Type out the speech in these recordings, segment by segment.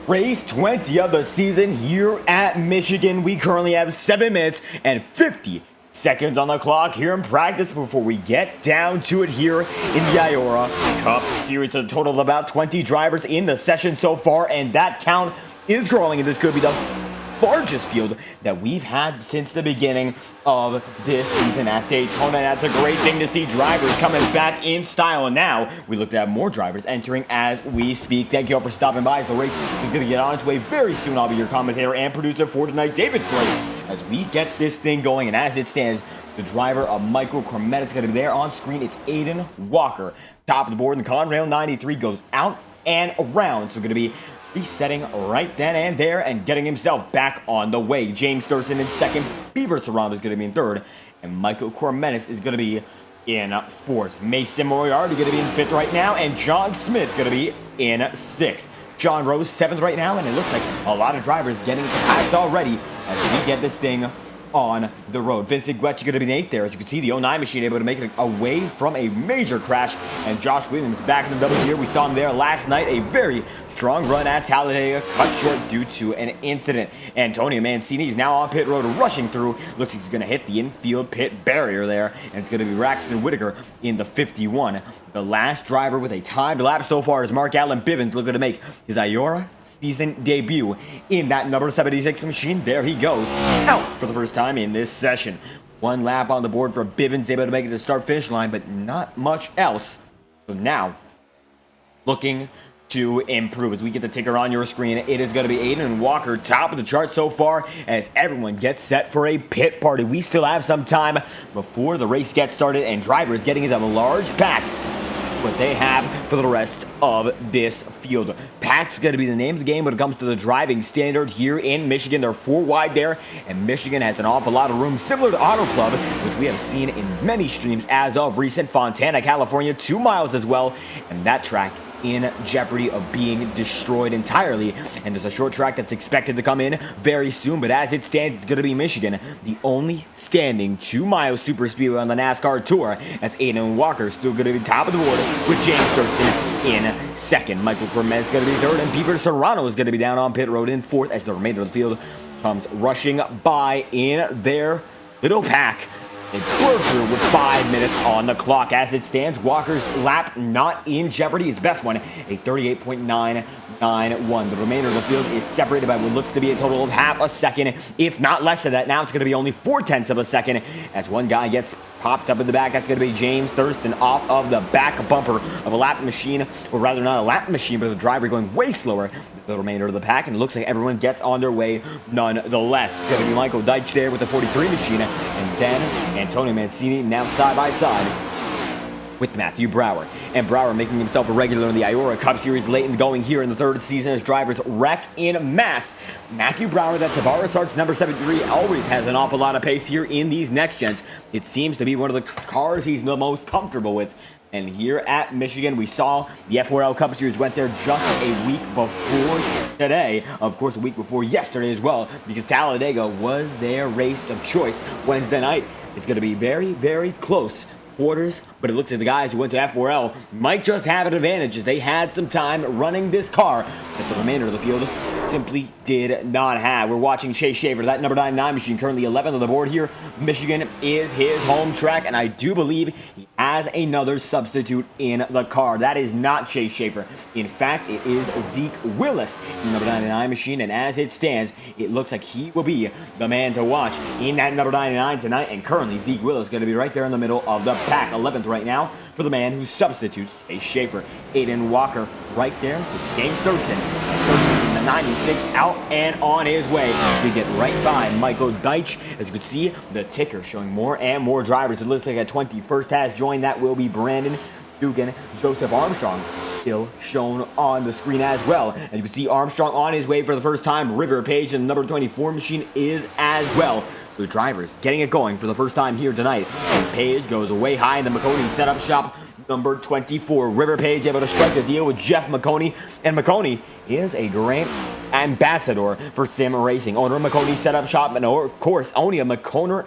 Race 20 of the season here at Michigan. We currently have 7 minutes and 50 seconds on the clock here in practice before we get down to it here in the IORA Cup Series. A total of about 20 drivers in the session so far, and that count is growing, and this could be the largest field that we've had since the beginning of this season at Daytona. That's a great thing to see, drivers coming back in style, and now we look to have more drivers entering as we speak. Thank you all for stopping by as the race is going to get on its way very soon. I'll be your commentator and producer for tonight, David Price, as we get this thing going. And as it stands, the driver of Michael Cormet is going to be there on screen. It's Aiden Walker, top of the board, and Conrail 93 goes out and around, so going to be resetting right then and there and getting himself back on the way. James Thurston in second, Beaver Serrano is going to be in third, and Michael Cormetis is going to be in fourth. Mason Moriarty going to be in fifth right now, and John Smith going to be in sixth. John Rose seventh right now, and it looks like a lot of drivers getting to packs already as we get this thing on the road. Vincent Guetch going to be in eighth there. As you can see, the 09 machine able to make it away from a major crash, and Josh Williams back in the doubles here. We saw him there last night. A very strong run at Talladega, cut short due to an incident. Antonio Mancini is now on pit road, rushing through. Looks like he's going to hit the infield pit barrier there, and it's going to be Braxton Whitaker in the 51. The last driver with a timed lap so far is Mark Allen Bivens, looking to make his IORA season debut in that number 76 machine. There he goes, out for the first time in this session. One lap on the board for Bivens, able to make it to the start-finish line, but not much else. So now, looking to improve. As we get the ticker on your screen, it is going to be Aiden Walker, top of the chart so far, as everyone gets set for a pit party. We still have some time before the race gets started, and drivers getting into large packs what they have for the rest of this field. Pack's going to be the name of the game when it comes to the driving standard here in Michigan. They're 4 wide there, and Michigan has an awful lot of room, similar to Auto Club, which we have seen in many streams as of recent. Fontana, California, 2 miles as well, and that track in jeopardy of being destroyed entirely. And there's a short track that's expected to come in very soon, but as it stands, it's going to be Michigan, the only standing 2-mile superspeedway on the NASCAR Tour, as Aiden Walker still going to be top of the board with James Thurston in second. Michael Cormet is going to be third, and Beaver Serrano is going to be down on pit road in fourth, as the remainder of the field comes rushing by in their little pack. They burst through with 5 minutes on the clock. As it stands, Walker's lap not in jeopardy. His best one, a 38.991. The remainder of the field is separated by what looks to be a total of half a second, if not less than that. Now it's going to be only 0.4 of a second as one guy gets popped up in the back. That's going to be James Thurston off of the back bumper of a lap machine, or rather not a lap machine, but the driver going way slower than the remainder of the pack, and it looks like everyone gets on their way nonetheless. It's going to be Michael Deitch there with the 43 machine, and then Antonio Mancini now side by side with Matthew Brower. And Brower making himself a regular in the IORA Cup Series late in the going here in the third season as drivers wreck in mass. Matthew Brower, that Tavares Arts number 73, always has an awful lot of pace here in these next gens. It seems to be one of the cars he's the most comfortable with. And here at Michigan, we saw the FORL Cup Series went there just a week before today. Of course, a week before yesterday as well, because Talladega was their race of choice Wednesday night. It's going to be very, very close quarters, but it looks like the guys who went to FORL might just have an advantage, as they had some time running this car that the remainder of the field simply did not have. We're watching Chase Schaefer, that number 99 machine, currently 11th on the board here. Michigan is his home track, and I do believe he has another substitute in the car. That is not Chase Schaefer. In fact, it is Zeke Willis, the number 99 machine, and as it stands, it looks like he will be the man to watch in that number 99 tonight, and currently Zeke Willis is going to be right there in the middle of the pack, 11th right now for the man who substitutes Chase Schaefer. Aiden Walker right there with James Thurston. Thurston in the 96 out and on his way. We get right by Michael Deitch. As you can see, the ticker showing more and more drivers. It looks like a 21st has joined. That will be Brandon Dugan. Joseph Armstrong still shown on the screen as well. And you can see Armstrong on his way for the first time. River Page and the number 24 machine is as well. So the drivers getting it going for the first time here tonight. And Page goes way high in the McConey setup shop. Number 24, River Page, able to strike a deal with Jeff McConey. And McConey is a great ambassador for Sim Racing. Owner of McConey setup shop, and of course, owning a McConey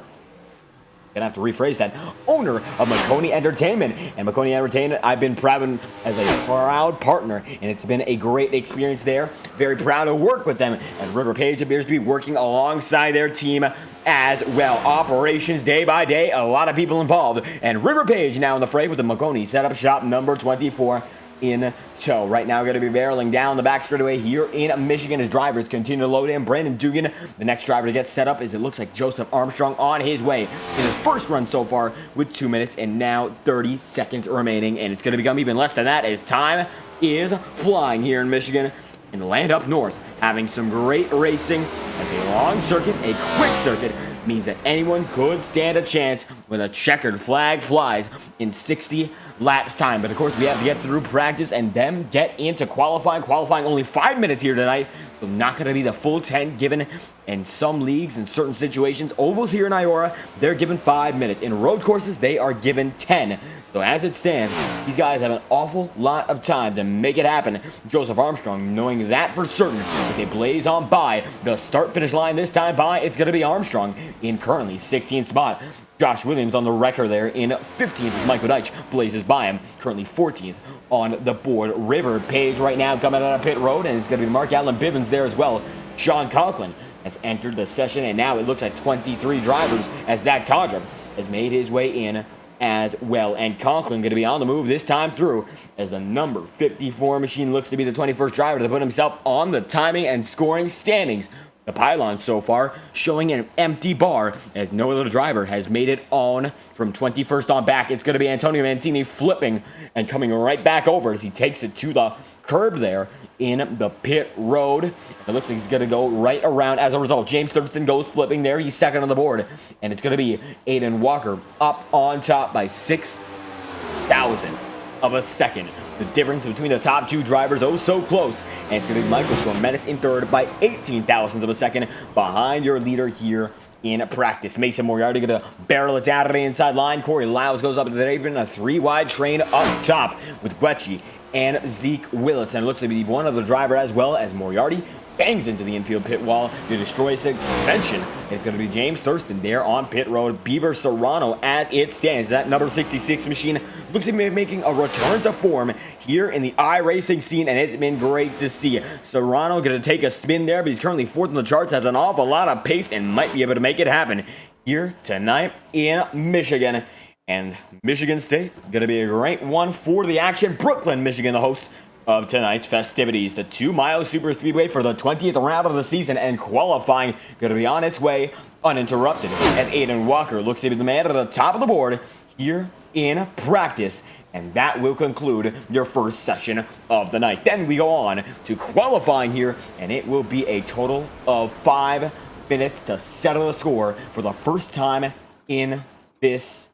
gonna have to rephrase that, owner of Michigan Entertainment. And Michigan Entertainment, I've been proud as a proud partner, and it's been a great experience there. Very proud to work with them, and River Page appears to be working alongside their team as well. Operations day by day, a lot of people involved, and River Page now in the fray with the Michigan setup shop number 24 in tow. Right now, going to be barreling down the back straightaway here in Michigan as drivers continue to load in. Brandon Dugan, the next driver to get set up, as it looks like Joseph Armstrong on his way in his first run so far with 2 minutes and now 30 seconds remaining. And it's going to become even less than that as time is flying here in Michigan. In the land up north, having some great racing as a long circuit, a quick circuit, means that anyone could stand a chance when a checkered flag flies in 60 laps time. But of course, we have to get through practice and then get into qualifying. Qualifying only 5 minutes here tonight, so not going to be the full 10 given in some leagues, in certain situations. Ovals here in IORA, they're given 5 minutes. In road courses, they are given 10. So as it stands, these guys have an awful lot of time to make it happen. Joseph Armstrong knowing that for certain as they blaze on by the start-finish line. This time by, it's going to be Armstrong in currently 16th spot. Josh Williams on the wrecker there in 15th as Michael Deitch blazes by him, currently 14th on the board. River Page right now coming out of pit road, and it's going to be Mark Allen Bivens there as well. Sean Conklin has entered the session, and now it looks like 23 drivers as Zach Todrup has made his way in as well. And Conklin going to be on the move this time through as the number 54 machine looks to be the 21st driver to put himself on the timing and scoring standings. The pylon so far showing an empty bar as no other driver has made it on from 21st on back. It's going to be Antonio Mancini flipping and coming right back over as he takes it to the curb there in the pit road. It looks like he's going to go right around as a result. James Thurston goes flipping there. He's second on the board. And it's going to be Aiden Walker up on top by 6 thousandths of a second. The difference between the top two drivers, oh so close. And it's going to be Michael Gometis in third by 18 thousandths of a second behind your leader here in practice. Mason Moriarty going to barrel it down to the inside line. Corey Lyles goes up to the apron. A 3-wide train up top with Guecci and Zeke Willis. And it looks to be one other driver as well as Moriarty bangs into the infield pit wall to destroy suspension. It's going to be James Thurston there on pit road. Beaver Serrano as it stands. That number 66 machine looks to be making a return to form here in the iRacing scene, and it's been great to see. Serrano going to take a spin there, but he's currently fourth in the charts, has an awful lot of pace, and might be able to make it happen here tonight in Michigan. And Michigan State going to be a great one for the action. Brooklyn, Michigan, the host of tonight's festivities. The 2-mile superspeedway for the 20th round of the season, and qualifying going to be on its way uninterrupted as Aiden Walker looks to be the man at the top of the board here in practice. And that will conclude your first session of the night. Then we go on to qualifying here, and it will be a total of 5 minutes to settle the score for the first time in this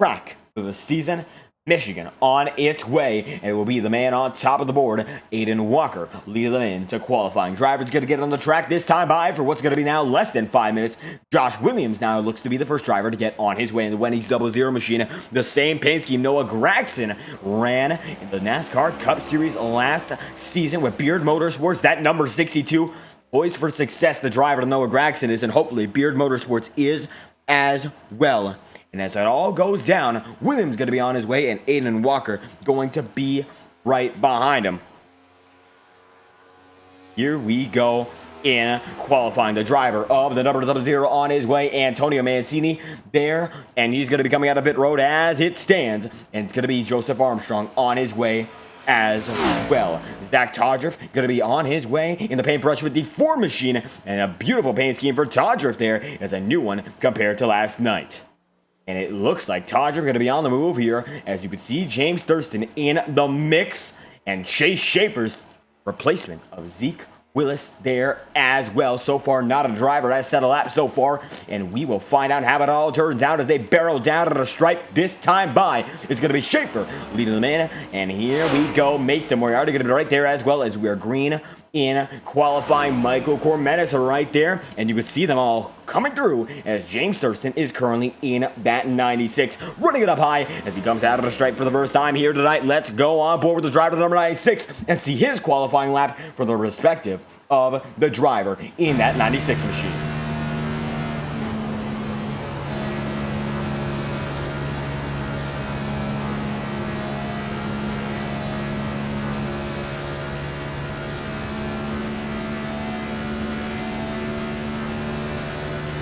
track for the season. Michigan on its way, and it will be the man on top of the board, Aiden Walker, leading them into qualifying. Drivers going to get on the track this time by for what's going to be now less than 5 minutes. Josh Williams now looks to be the first driver to get on his way in the Wendy's 00 machine. The same paint scheme Noah Gragson ran in the NASCAR Cup Series last season with Beard Motorsports. That number 62, poised for success, the driver Noah Gragson is, and hopefully Beard Motorsports is as well. And as it all goes down, Williams going to be on his way, and Aiden Walker going to be right behind him. Here we go in qualifying. The driver of the number 00 on his way, Antonio Mancini there, and he's going to be coming out of pit road as it stands. And it's going to be Joseph Armstrong on his way as well. Zach Todrup going to be on his way in the paintbrush with the 4 machine, and a beautiful paint scheme for Todrup there as a new one compared to last night. And it looks like Todrup going to be on the move here. As you can see, James Thurston in the mix. And Chase Schaefer's replacement of Zeke Willis there as well. So far, not a driver has set a lap so far. And we will find out how it all turns out as they barrel down to the stripe this time by. It's going to be Schaefer leading the man. And here we go. Mason Moriarty going to be right there as well as we are green in qualifying. Michael Cormetis are right there, and you can see them all coming through as James Thurston is currently in that 96, running it up high as he comes out of the stripe for the first time here tonight. Let's go on board with the driver number 96 and see his qualifying lap for the respective of the driver in that 96 machine.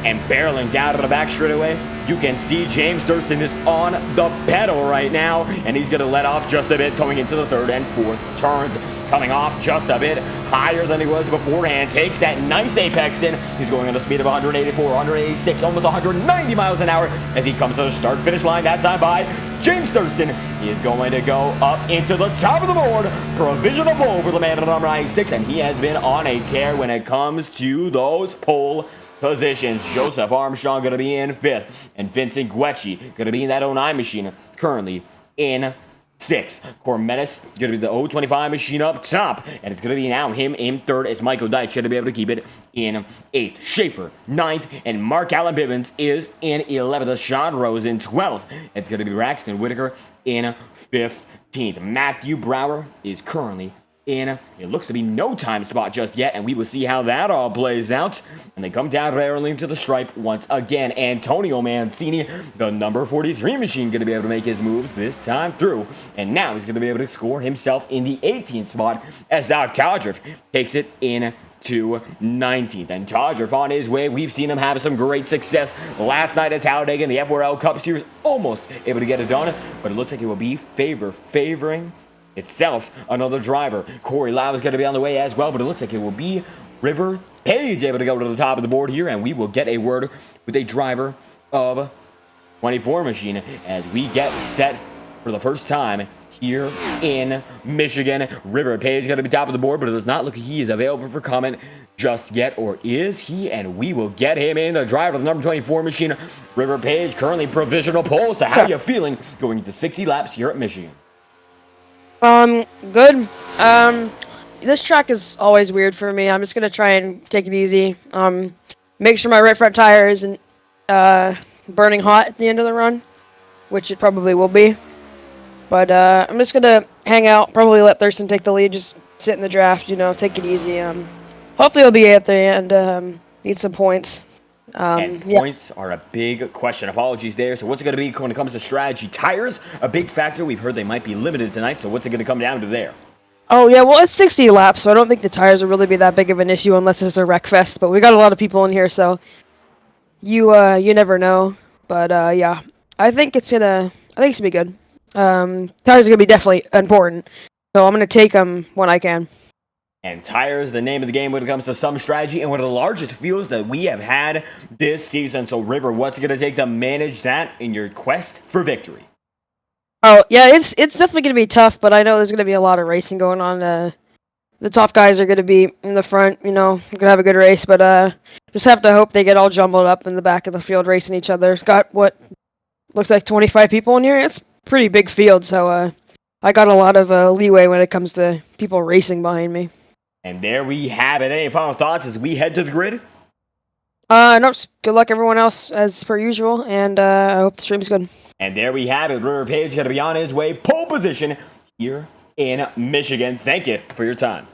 and barreling down to the back straightaway. You can see James Thurston is on the pedal right now, and he's going to let off just a bit going into the third and fourth turns. Coming off just a bit higher than he was beforehand. Takes that nice apex in. He's going at a speed of 184, 186, almost 190 miles an hour as he comes to the start-finish line. That time by James Thurston. He is going to go up into the top of the board. Provisional pole for the man at number 96, and he has been on a tear when it comes to those pole positions. Joseph Armstrong going to be in 5th, and Vincent Guecci going to be in that 09 machine, currently in 6th. Cormetis going to be the 025 machine up top, and it's going to be now him in 3rd as Michael Deitch going to be able to keep it in 8th. Schaefer 9th, and Mark Allen Bivens is in 11th. Sean Rose in 12th. It's going to be Braxton Whitaker in 15th. Matthew Brower is currently in, it looks to be no time spot just yet, and we will see how that all plays out. And they come down barreling to the stripe once again. Antonio Mancini, the number 43 machine, going to be able to make his moves this time through. And now he's going to be able to score himself in the 18th spot as Zach Todriff takes it in to 19th. And Todriff on his way. We've seen him have some great success last night at Talladega in the FORL Cup Series. Almost able to get it done, but it looks like it will be favoring itself another driver. Corey Lau is going to be on the way as well, but it looks like it will be River Page able to go to the top of the board here, and we will get a word with a driver of 24 machine as we get set for the first time here in Michigan. River Page is going to be top of the board, but it does not look like he is available for comment just yet, or is he? And we will get him in, the driver of the number 24 machine. River Page currently provisional pole. So how are you feeling going into 60 laps here at Michigan? Good. This track is always weird for me. I'm just gonna try and take it easy. Make sure my right front tire isn't burning hot at the end of the run, which it probably will be. But I'm just gonna hang out, probably let Thurston take the lead, just sit in the draft, you know, take it easy. Hopefully he'll be at the end, need some points. And points are a big question. Apologies there. So what's it going to be when it comes to strategy? Tires, a big factor. We've heard they might be limited tonight. So what's it going to come down to there? Oh, yeah, well, it's 60 laps, so I don't think the tires will really be that big of an issue unless it's a wreck fest. But we got a lot of people in here, so you never know. But, yeah, I think it's going to be good. Tires are going to be definitely important, so I'm going to take them when I can. And tires, the name of the game when it comes to some strategy, and one of the largest fields that we have had this season. So, River, what's it going to take to manage that in your quest for victory? Oh, yeah, it's definitely going to be tough, but I know there's going to be a lot of racing going on. The top guys are going to be in the front, you know, going to have a good race, but just have to hope they get all jumbled up in the back of the field racing each other. It's got, what, looks like 25 people in here? It's a pretty big field, so I got a lot of leeway when it comes to people racing behind me. And there we have it. Any final thoughts as we head to the grid? Nope. Good luck, everyone else, as per usual, and I hope the stream's good. And there we have it. River Page going to be on his way. Pole position here in Michigan. Thank you for your time.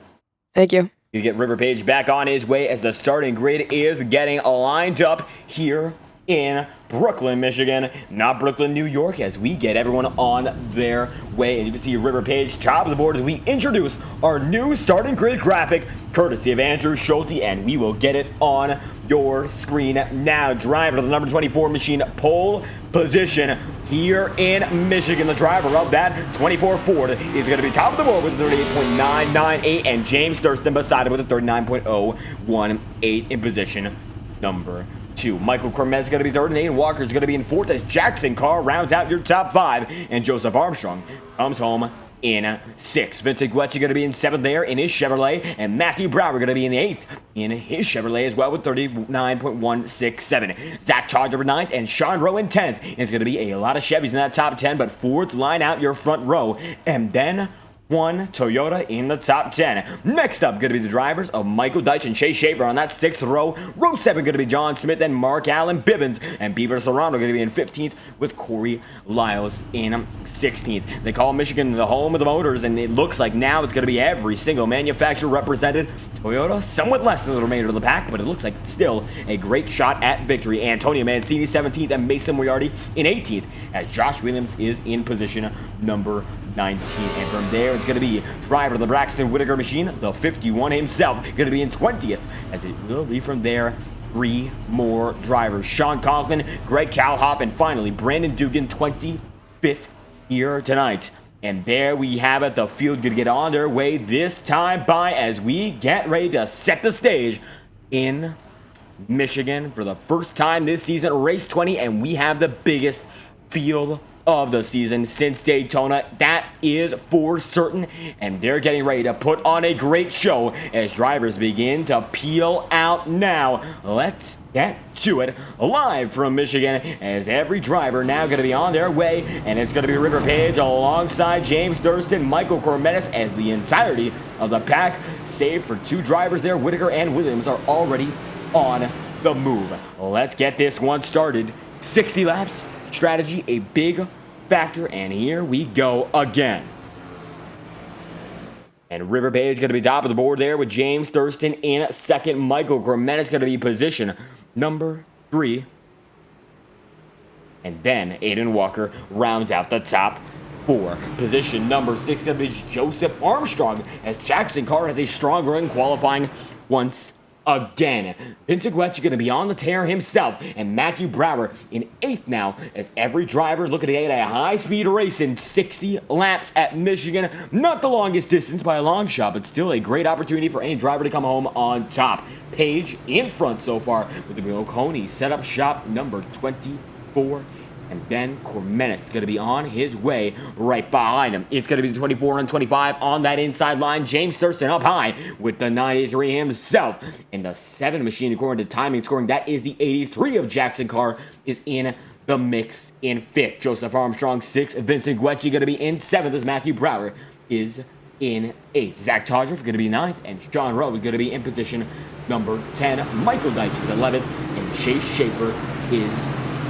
Thank you. You get River Page back on his way as the starting grid is getting lined up here in Brooklyn, Michigan, not Brooklyn, New York, as we get everyone on their way. And you can see River Page top of the board as we introduce our new starting grid graphic, courtesy of Andrew Schulte, and we will get it on your screen now. Driver of the number 24 machine, pole position here in Michigan. The driver of that 24 Ford is going to be top of the board with a 38.998, and James Thurston beside him with a 39.018 in position number 2. Michael Cormez is going to be 3rd, and Aiden Walker is going to be in 4th as Jackson Carr rounds out your top 5, and Joseph Armstrong comes home in 6th. Vincent Guecci going to be in 7th there in his Chevrolet, and Matthew Brower going to be in the 8th in his Chevrolet as well with 39.167. Zach Todriff in 9th, and Sean Rowe in 10th. It's going to be a lot of Chevys in that top 10, but Fords line out your front row, and then one Toyota in the top 10. Next up, going to be the drivers of Michael Deitch and Chase Schaefer on that 6th row. Row 7 going to be John Smith, then Mark Allen Bivens, and Beaver Serrano going to be in 15th with Corey Lyles in 16th. They call Michigan the home of the motors, and it looks like now it's going to be every single manufacturer represented. Toyota, somewhat less than the remainder of the pack, but it looks like still a great shot at victory. Antonio Mancini 17th, and Mason Moriarty in 18th, as Josh Williams is in position number 19. And from there, it's going to be driver of the Braxton Whitaker machine, the 51 himself, going to be in 20th, as it will be from there 3 more drivers. Sean Conklin, Greg Kalhoff, and finally Brandon Dugan, 25th here tonight. And there we have it. The field could get on their way this time by as we get ready to set the stage in Michigan for the first time this season, race 20, and we have the biggest field of the season since Daytona. That is for certain, and they're getting ready to put on a great show as drivers begin to peel out now. Let's get to it. Live from Michigan, as every driver now going to be on their way, and it's going to be River Page alongside James Thurston, Michael Cormetis, as the entirety of the pack, save for 2 drivers there, Whitaker and Williams, are already on the move. Let's get this one started. 60 laps. Strategy a big factor, and here we go again. And River Page going to be top of the board there with James Thurston in second. Michael Cormetis going to be position number 3. And then Aiden Walker rounds out the top 4. Position number 6 going to be Joseph Armstrong, as Jackson Carr has a strong run qualifying once again. Vincent Guetsch going to be on the tear himself, and Matthew Brower in 8th now, as every driver looking to get a high-speed race in 60 laps at Michigan. Not the longest distance by a long shot, but still a great opportunity for any driver to come home on top. Page in front so far with the Oconee set up shop number 24. And then Cormetis going to be on his way right behind him. It's going to be the 24 and 25 on that inside line. James Thurston up high with the 93 himself. And the 7 machine, according to timing scoring, that is the 83 of Jackson Carr, is in the mix in 5th. Joseph Armstrong 6th. Vincent Guetsch going to be in 7th, as Matthew Brower is in 8th. Zach Todriff going to be 9th, and Sean Rowe is going to be in position number 10. Michael Deitch is 11th, and Chase Schaefer is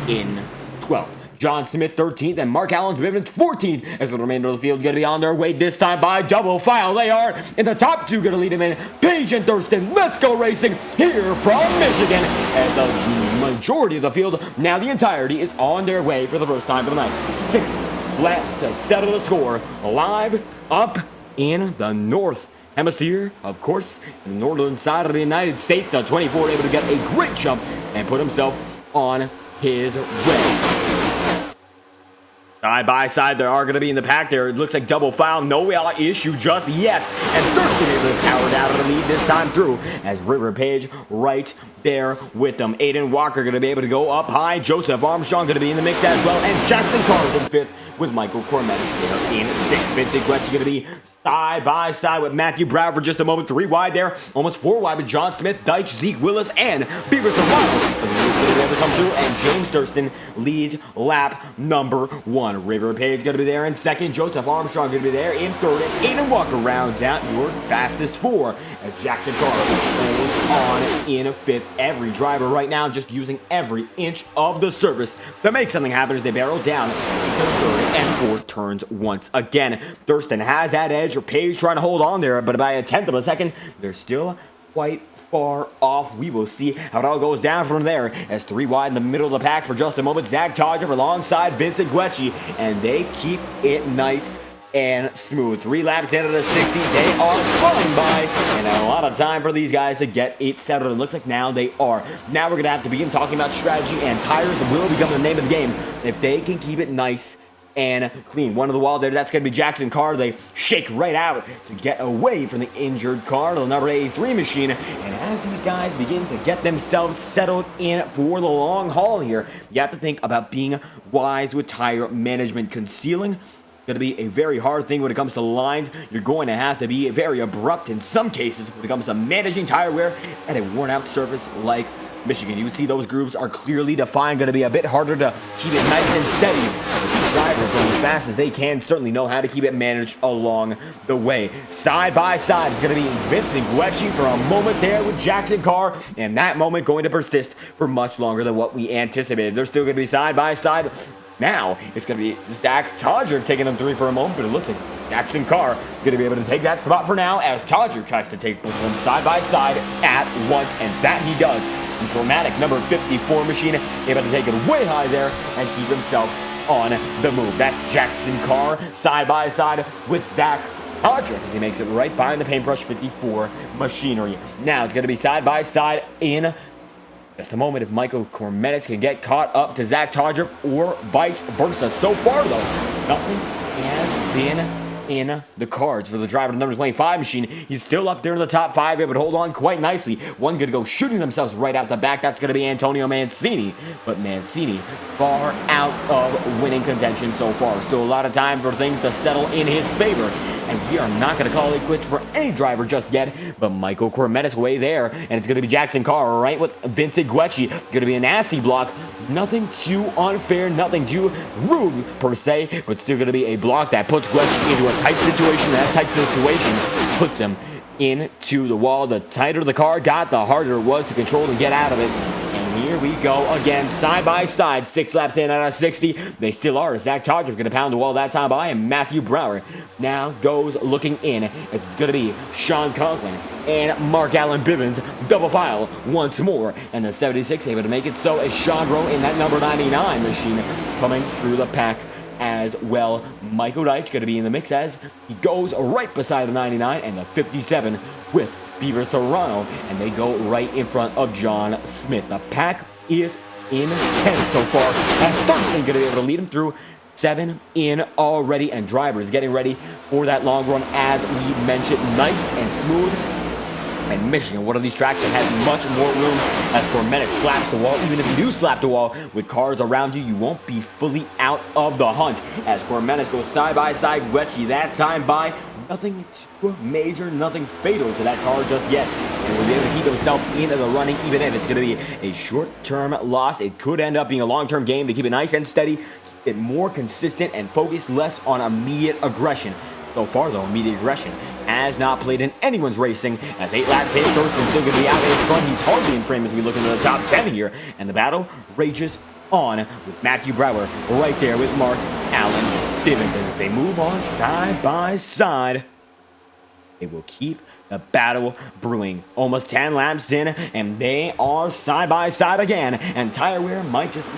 in 12th. John Smith 13th, and Mark Allen Bivens 14th, as the remainder of the field going to be on their way this time by double file. They are in the top 2, going to lead him in. Page and Thurston, let's go racing here from Michigan, as the majority of the field, now the entirety, is on their way for the first time of the night. 60 laps to settle the score, live up in the North Hemisphere, of course, the northern side of the United States. The 24 able to get a great jump and put himself on his way. Side by side, there are going to be in the pack there. It looks like double foul. No issue just yet. And Thurston able to power down to the lead this time through, as River Page right there with them. Aiden Walker going to be able to go up high. Joseph Armstrong going to be in the mix as well. And Jackson Carr in 5th, with Michael Cormetis there in 6th. Vincent Guetsch going to be side by side with Matthew Brown for just a moment. 3 wide there, almost 4 wide with John Smith, Deitch, Zeke Willis, and Beaver Serrano. To come through, and James Thurston leads lap number 1. River Page going to be there in 2nd. Joseph Armstrong going to be there in 3rd. And Aiden Walker rounds out your fastest 4, as Jackson Carr holds on in 5th. Every driver right now just using every inch of the surface to make something happen as they barrel down into 3rd and 4th turns once again. Thurston has that edge, or Page trying to hold on there, but by a 1/10 of a second, they're still quite far off. We will see how it all goes down from there, as 3 wide in the middle of the pack for just a moment. Zach Todriff alongside Vincent Guetsch, and they keep it nice and smooth. 3 laps into the 60, they are flying by, and a lot of time for these guys to get it settled. It looks like now they are. Now we're going to have to begin talking about strategy, and tires will become the name of the game if they can keep it nice and clean. One of the wall there, that's going to be Jackson Carr. They shake right out to get away from the injured car, the number 83 machine. And as these guys begin to get themselves settled in for the long haul here, you have to think about being wise with tire management. Concealing going to be a very hard thing when it comes to lines. You're going to have to be very abrupt in some cases when it comes to managing tire wear at a worn out surface like Michigan. You see those grooves are clearly defined. Going to be a bit harder to keep it nice and steady. But these drivers going as fast as they can certainly know how to keep it managed along the way. Side by side, it's going to be Vincent Guetsch for a moment there with Jackson Carr, and that moment going to persist for much longer than what we anticipated. They're still going to be side by side. Now it's going to be Zach Todriff taking them 3 for a moment, but it looks like Jackson Carr going to be able to take that spot for now, as Todriff tries to take both of them side by side at once, and that he does. And dramatic number 54 machine able to take it way high there and keep himself on the move. That's Jackson Carr side by side with Zach Todriff as he makes it right behind the paintbrush 54 machinery. Now it's going to be side by side in Just a moment if Michael Cormetis can get caught up to Zach Todriff or vice versa. So far, though, nothing has been in the cards for the driver of the number 25 machine. He's still up there in the top 5, able to hold on quite nicely. One going to go shooting themselves right out the back. That's going to be Antonio Mancini. But Mancini far out of winning contention so far. Still a lot of time for things to settle in his favor. And we are not going to call it quits for any driver just yet, but Michael Cormetis way there, and it's going to be Jackson Carr right with Vincent Guecci. Going to be a nasty block. Nothing too unfair, nothing too rude per se, but still going to be a block that puts Guecci into a tight situation. That tight situation puts him into the wall. The tighter the car got, the harder it was to control and get out of it. Here we go again, side by side, 6 laps in out of 60. They still are. Zach Todriff going to pound the wall that time by, and Matthew Brower now goes looking in. It's going to be Sean Conklin and Mark Allen Bivens double file once more, and the 76 able to make it so as Sean Rowe in that number 99 machine coming through the pack as well. Michael Deitch going to be in the mix as he goes right beside the 99 and the 57 with Beaver Serrano, and they go right in front of John Smith. The pack is intense so far, as Thurston going to be able to lead him through 7 in already, and drivers getting ready for that long run as we mentioned. Nice and smooth. And Michigan, one of these tracks that has much more room as Cormetis slaps the wall. Even if you do slap the wall with cars around you, you won't be fully out of the hunt. As Cormetis goes side by side, Guecci that time by. Nothing too major, nothing fatal to that car just yet. And will be able to keep himself into the running, even if it's going to be a short-term loss. It could end up being a long-term game to keep it nice and steady, keep it more consistent and focus less on immediate aggression. So far, though, immediate aggression has not played in anyone's racing, as 8 laps in. Thurston's still going to be out in front. He's hardly in frame as we look into the top 10 here. And the battle rages on with Matthew Brower right there with Mark Allen Bivens. And if they move on side by side, they will keep the battle brewing. Almost 10 laps in, and they are side by side again. And tire wear might just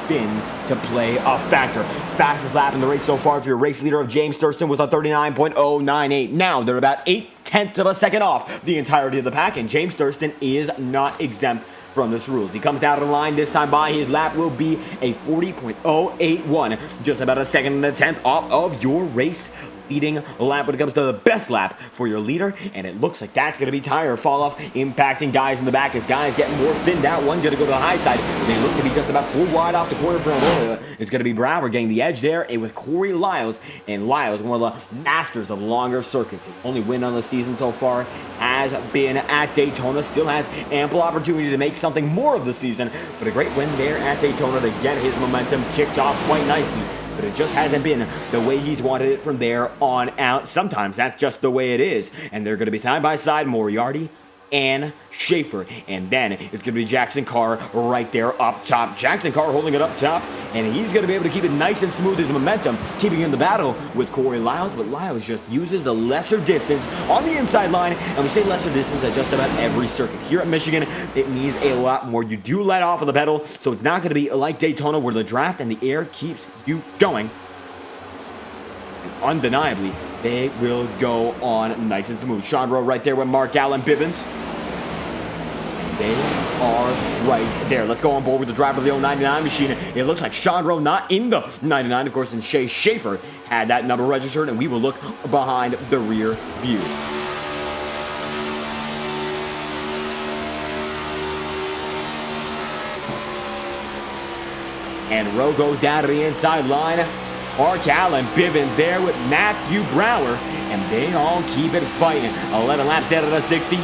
been to play a factor. Fastest lap in the race so far for your race leader of James Thurston with a 39.098. Now they're about 0.8 of a second off the entirety of the pack, and James Thurston is not exempt from this rules. He comes down to the line this time by. His lap will be a 40.081, just about a second and a tenth off of your race leading lap when it comes to the best lap for your leader, and it looks like that's going to be tire fall off, impacting guys in the back as guys getting more thinned out. One going to go to the high side. They look to be just about 4 wide off the corner from Aurora. It's going to be Brower getting the edge there, and with Corey Lyles, and Lyles, one of the masters of longer circuits. His only win on the season so far has been at Daytona. Still has ample opportunity to make something more of the season, but a great win there at Daytona to get his momentum kicked off quite nicely. But it just hasn't been the way he's wanted it from there on out. Sometimes that's just the way it is. And they're going to be side by side, Moriarty and Schaefer. And then it's going to be Jackson Carr right there up top. Jackson Carr holding it up top, and he's going to be able to keep it nice and smooth his momentum, keeping in the battle with Corey Lyles. But Lyles just uses the lesser distance on the inside line, and we say lesser distance at just about every circuit. Here at Michigan, it means a lot more. You do let off of the pedal, so it's not going to be like Daytona where the draft and the air keeps you going. And undeniably, they will go on nice and smooth. Sean Rowe right there with Mark Allen Bivens. They are right there. Let's go on board with the driver of the 099 machine. It looks like Sean Rowe not in the 99, of course, and Shay Schaefer had that number registered, and we will look behind the rear view. And Rowe goes down to the inside line. Mark Allen Bivens there with Matthew Brower, and they all keep it fighting. 11 laps out of the 60.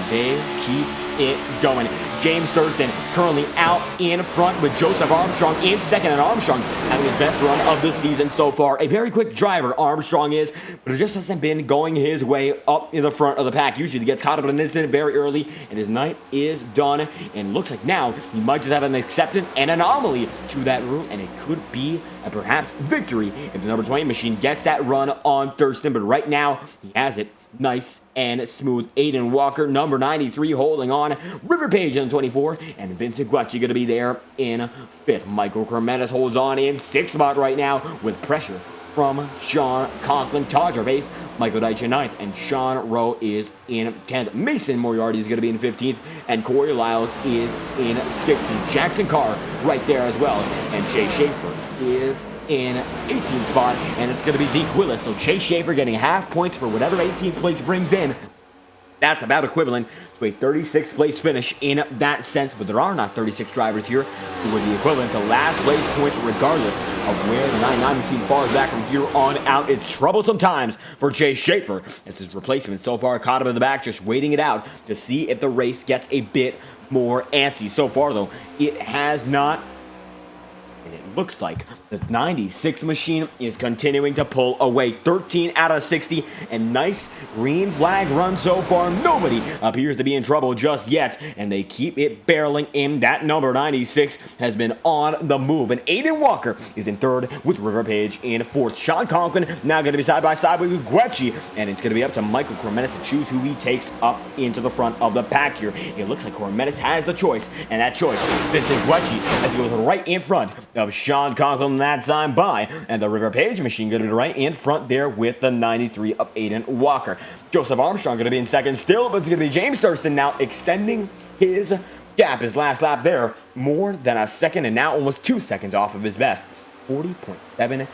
They keep it going. James Thurston currently out in front with Joseph Armstrong in second, and Armstrong having his best run of the season so far. A very quick driver, Armstrong is, but it just hasn't been going his way up in the front of the pack. Usually he gets caught up in an incident very early, and his night is done. And looks like now he might just have an exception, an anomaly to that rule, and it could be a perhaps victory if the number 20 machine gets that run on Thurston. But right now he has it nice and smooth. Aiden Walker, number 93, holding on. River Page in 24, and Vincent Guecci going to be there in 5th. Michael Cormetis holds on in 6th spot right now with pressure from Sean Conklin. Todriff 8th, Michael Deitch in 9th, and Sean Rowe is in 10th. Mason Moriarty is going to be in 15th, and Corey Lyles is in 16th. Jackson Carr right there as well, and Chase Schaefer is in 18th spot, and it's going to be Zeke Willis. So Chase Schaefer getting half points for whatever 18th place brings in. That's about equivalent to a 36th place finish in that sense, but there are not 36 drivers here who would be equivalent to last place points regardless of where the 99 machine falls back from here on out. It's troublesome times for Chase Schaefer as his replacement so far caught him in the back, just waiting it out to see if the race gets a bit more antsy. So far, though, it has not. And it looks like the 96 machine is continuing to pull away. 13 out of 60, and nice green flag run so far. Nobody appears to be in trouble just yet, and they keep it barreling in. That number 96 has been on the move, and Aiden Walker is in 3rd with River Page in 4th. Sean Conklin now going to be side by side with Guecci, and it's going to be up to Michael Cormetis to choose who he takes up into the front of the pack here. It looks like Cormetis has the choice, and that choice Vincent Guecci as he goes right in front of Sean Conklin that time by, and the River Page machine going to be right in front there with the 93 of Aiden Walker. Joseph Armstrong going to be in 2nd still, but it's going to be James Thurston now extending his gap. His last lap there, more than a second, and now almost 2 seconds off of his best. 40.754.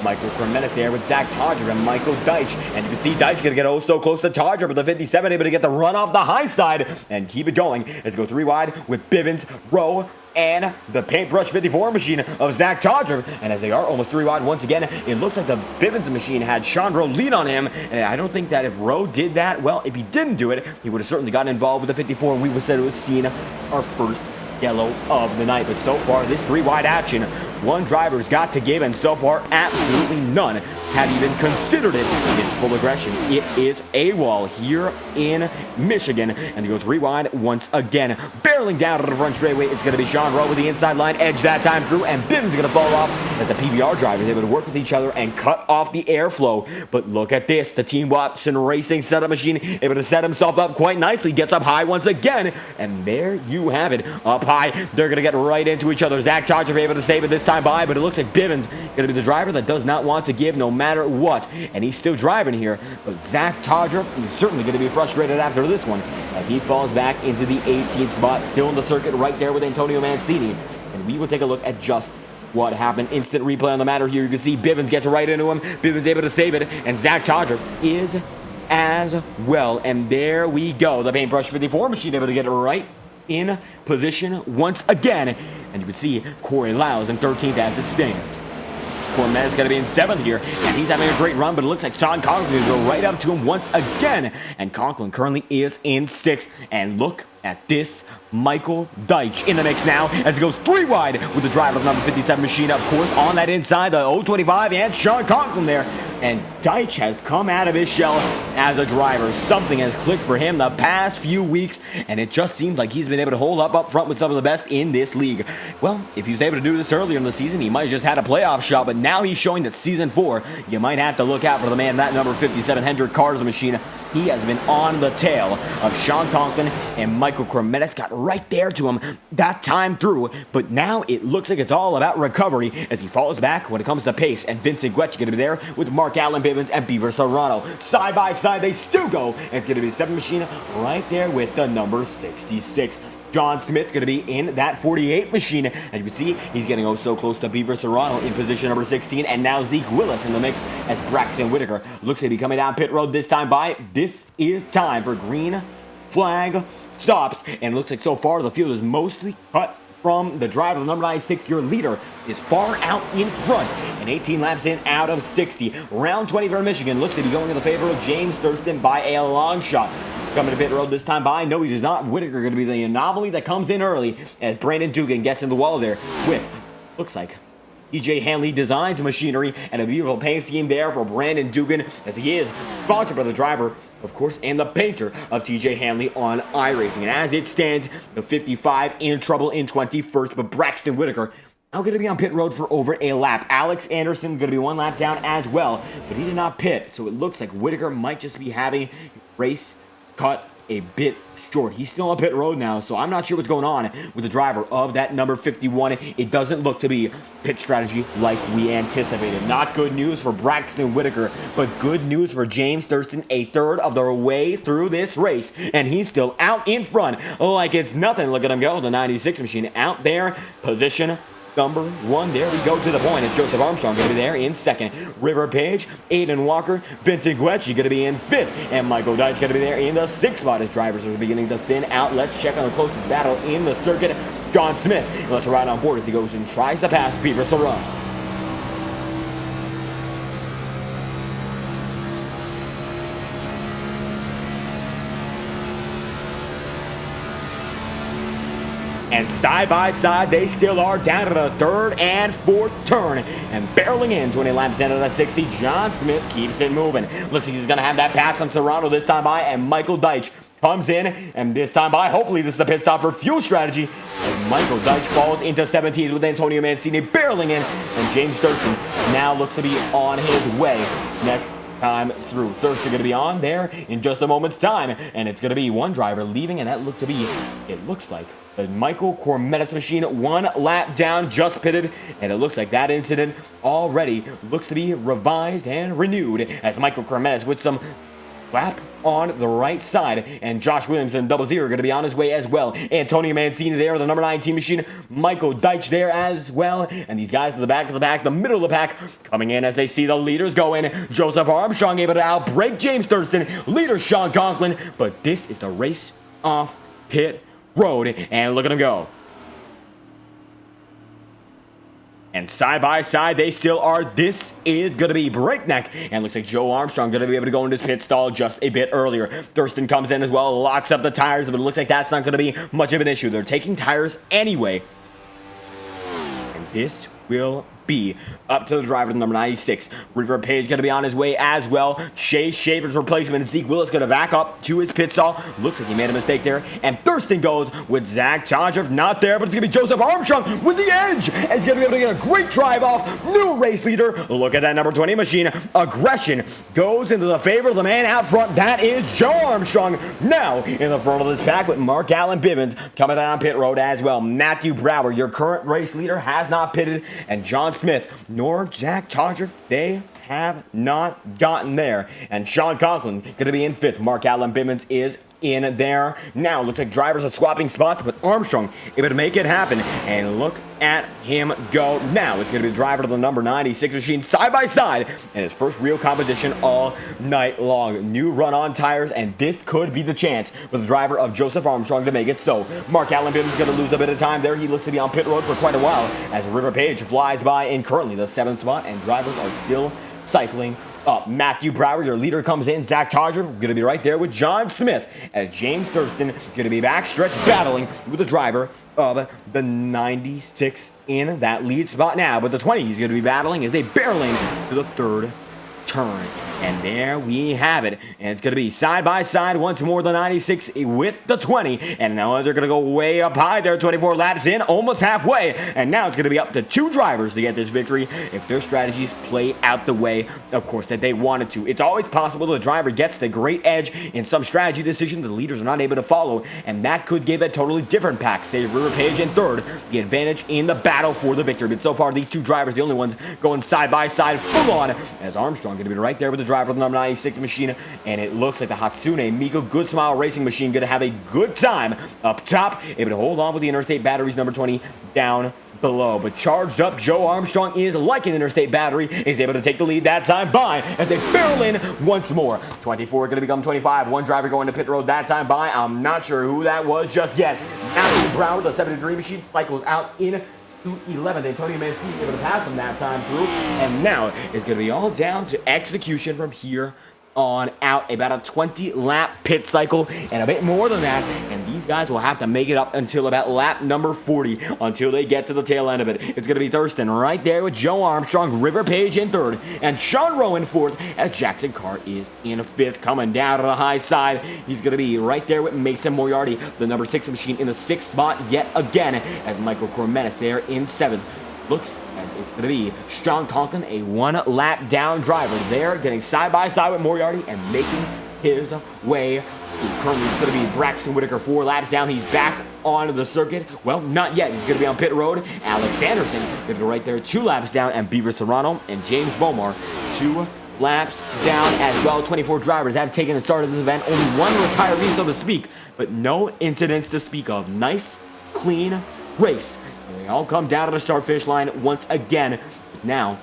Michael Cormetis there with Zach Todger and Michael Deitch. And you can see Deitch going to get oh so close to Todger, but the 57 able to get the run off the high side and keep it going. Let's go 3 wide with Bivens, Rowe, and the paintbrush 54 machine of Zach Todger. And as they are almost 3 wide once again, it looks like the Bivens machine had Sean Rowe lead on him. And I don't think that if Rowe did that, well, if he didn't do it, he would have certainly gotten involved with the 54, and we would have said it was seen our first yellow of the night. But so far, this 3 wide action, one driver's got to give, and so far, absolutely none have even considered it in its full aggression. It is AWOL here in Michigan, and they go 3 wide once again. Barreling down to the front straightaway, it's going to be Sean Rowe with the inside line edge that time through, and Bivens going to fall off as the PBR drivers able to work with each other and cut off the airflow. But look at this, the Team Watson Racing setup machine able to set himself up quite nicely, gets up high once again, and there you have it, up high. They're going to get right into each other. Zach Todger able to save it this time by, but it looks like Bivens going to be the driver that does not want to give no matter what, and he's still driving here. But Zach Todger is certainly going to be frustrated after this one as he falls back into the 18th spot, still in the circuit right there with Antonio Mancini. And we will take a look at just what happened. Instant replay on the matter here. You can see Bivens gets right into him. Bivens able to save it, and Zach Todger is as well. And there we go. The paintbrush 54 machine able to get it right in position once again. And you can see Corey Lyles in 13th as it stands. Cormetis going to be in 7th here, and he's having a great run, but it looks like Sean Conklin going to go right up to him once again. And Conklin currently is in 6th. And look at this, Michael Deitch in the mix now as he goes 3 wide with the driver of number 57 machine, of course, on that inside, the 025, and Sean Conklin there. And Deitch has come out of his shell as a driver. Something has clicked for him the past few weeks, and it just seems like he's been able to hold up front with some of the best in this league. Well, if he was able to do this earlier in the season, he might have just had a playoff shot, but now he's showing that Season 4, you might have to look out for the man, that number 57, Hendrick Carter's machine. He has been on the tail of Sean Conklin, and Michael Cormetis got right there to him that time through, but now it looks like it's all about recovery as he falls back when it comes to pace, and Vincent Guecci going to be there with Mark Allen Bivens and Beaver Serrano. Side by side, they still go, and it's going to be 7 machine right there with the number 66. John Smith going to be in that 48 machine, and you can see he's getting oh so close to Beaver Serrano in position number 16, and now Zeke Willis in the mix as Braxton Whitaker looks to be coming down pit road this time by. This is time for green flag stops, and it looks like so far the field is mostly cut from the driver. The number 96, your leader, is far out in front and 18 laps in out of 60. Round 20 for Michigan looks to be going in the favor of James Thurston by a long shot. Coming to pit road this time by, no he does not. Whitaker going to be the anomaly that comes in early as Brandon Dugan gets in the wall there with, looks like, TJ Hanley Designs machinery, and a beautiful paint scheme there for Brandon Dugan as he is sponsored by the driver, of course, and the painter of TJ Hanley on iRacing. And as it stands, the 55 in trouble in 21st, but Braxton Whitaker now going to be on pit road for over a lap. Alex Anderson going to be 1 lap down as well, but he did not pit, so it looks like Whitaker might just be having race cut a bit short. He's still on pit road now, so I'm not sure what's going on with the driver of that number 51. It doesn't look to be pit strategy like we anticipated. Not good news for Braxton Whitaker, but good news for James Thurston, a third of the way through this race, and he's still out in front like it's nothing. Look at him go, the 96 machine out there, position number 1. There we go to the point. It's Joseph Armstrong going to be there in 2nd. River Page, Aiden Walker, Vincent Guecci going to be in 5th. And Michael Deitch going to be there in the 6th spot as drivers are beginning to thin out. Let's check on the closest battle in the circuit. John Smith. Let's ride on board as he goes and tries to pass Beaver Sarah. And side by side, they still are down to the 3rd and 4th turn. And barreling in 20 laps into the 60, John Smith keeps it moving. Looks like he's going to have that pass on Serrano this time by, and Michael Deitch comes in, and this time by, hopefully this is a pit stop for fuel strategy. And Michael Deitch falls into 17th with Antonio Mancini barreling in, and James Thurston now looks to be on his way next time through. Thurston going to be on there in just a moment's time, and it's going to be one driver leaving, and that looks like the Michael Cormetis machine, 1 lap down, just pitted, and it looks like that incident already looks to be revised and renewed as Michael Cormetis with some lap on the right side, and Josh Williamson, 00, going to be on his way as well. Antonio Mancini there, the number 19 machine. Michael Deitch there as well, and these guys to the back of the pack, the middle of the pack, coming in as they see the leaders go in. Joseph Armstrong able to outbreak James Thurston, leader Sean Conklin, but this is the race off pit road, and look at him go. And side by side, they still are. This is going to be breakneck. And looks like Joe Armstrong going to be able to go into his pit stall just a bit earlier. Thurston comes in as well, locks up the tires, but it looks like that's not going to be much of an issue. They're taking tires anyway. And this will be up to the driver, number 96. River Page going to be on his way as well. Chase Schaefer's replacement, and Zeke Willis going to back up to his pit stall. Looks like he made a mistake there. And Thurston goes with Zach Todriff, not there, but it's going to be Joseph Armstrong with the edge. And he's going to be able to get a great drive off. New race leader. Look at that number 20 machine. Aggression goes into the favor of the man out front. That is Joe Armstrong. Now in the front of this pack with Mark Allen Bivens coming down pit road as well. Matthew Brower, your current race leader, has not pitted. And John Smith nor Zach Todriff, they have not gotten there. And Sean Conklin going to be in 5th. Mark Allen Bivens is in there. Now looks like drivers are swapping spots, but Armstrong able to make it happen. And look at him go. Now it's going to be the driver to the number 96 machine side by side in his first real competition all night long. New run on tires, and this could be the chance for the driver of Joseph Armstrong to make it so. Mark Allen Bivens going to lose a bit of time there. He looks to be on pit road for quite a while as River Page flies by in currently the 7th spot, and drivers are still cycling up. Matthew Brower, your leader, comes in. Zach Todriff going to be right there with John Smith, as James Thurston going to be backstretch battling with the driver of the 96 in that lead spot now. But the 20 he's going to be battling as they barrel in to the 3rd turn. And there we have it. And it's going to be side by side once more, the 96 with the 20. And now they're going to go way up high there, 24 laps in, almost halfway. And now it's going to be up to 2 drivers to get this victory if their strategies play out the way, of course, that they wanted to. It's always possible the driver gets the great edge in some strategy decision the leaders are not able to follow. And that could give a totally different pack. Say River Page in 3rd, the advantage in the battle for the victory. But so far, these 2 drivers, the only ones going side by side full on, as Armstrong going to be right there with the driver of the number 96 machine, and it looks like the Hatsune Miku Good Smile Racing machine going to have a good time up top, able to hold on with the Interstate Batteries number 20 down below. But charged up Joe Armstrong is like an Interstate Battery, is able to take the lead that time by as they barrel in once more. 24 going to become 25. One driver going to pit road that time by. I'm not sure who that was just yet. Matthew Brown, the 73 machine, cycles out in to 11th. Antonio Mancini able to pass him that time through, and now it's going to be all down to execution from here on out. About a 20 lap pit cycle and a bit more than that, and these guys will have to make it up until about lap number 40 until they get to the tail end of it. It's going to be Thurston right there with Joe Armstrong, River Page in 3rd, and Sean Rowe in 4th, as Jackson Carr is in 5th. Coming down to the high side, he's going to be right there with Mason Moriarty, the number 6 machine, in the 6th spot yet again, as Michael Cormetis there in 7th. Looks as it's going to be Sean Conklin, a 1 lap down driver there, getting side by side with Moriarty and making his way Currently, it's going to be Braxton Whitaker 4 laps down. He's back onto the circuit. Well, not yet. He's going to be on pit road. Alex Sanderson going to be right there, 2 laps down, and Beaver Serrano and James Bomar 2 laps down as well. 24 drivers have taken the start of this event. Only 1 retiree, so to speak, but no incidents to speak of. Nice, clean race. And they all come down to the start-finish line once again. Now,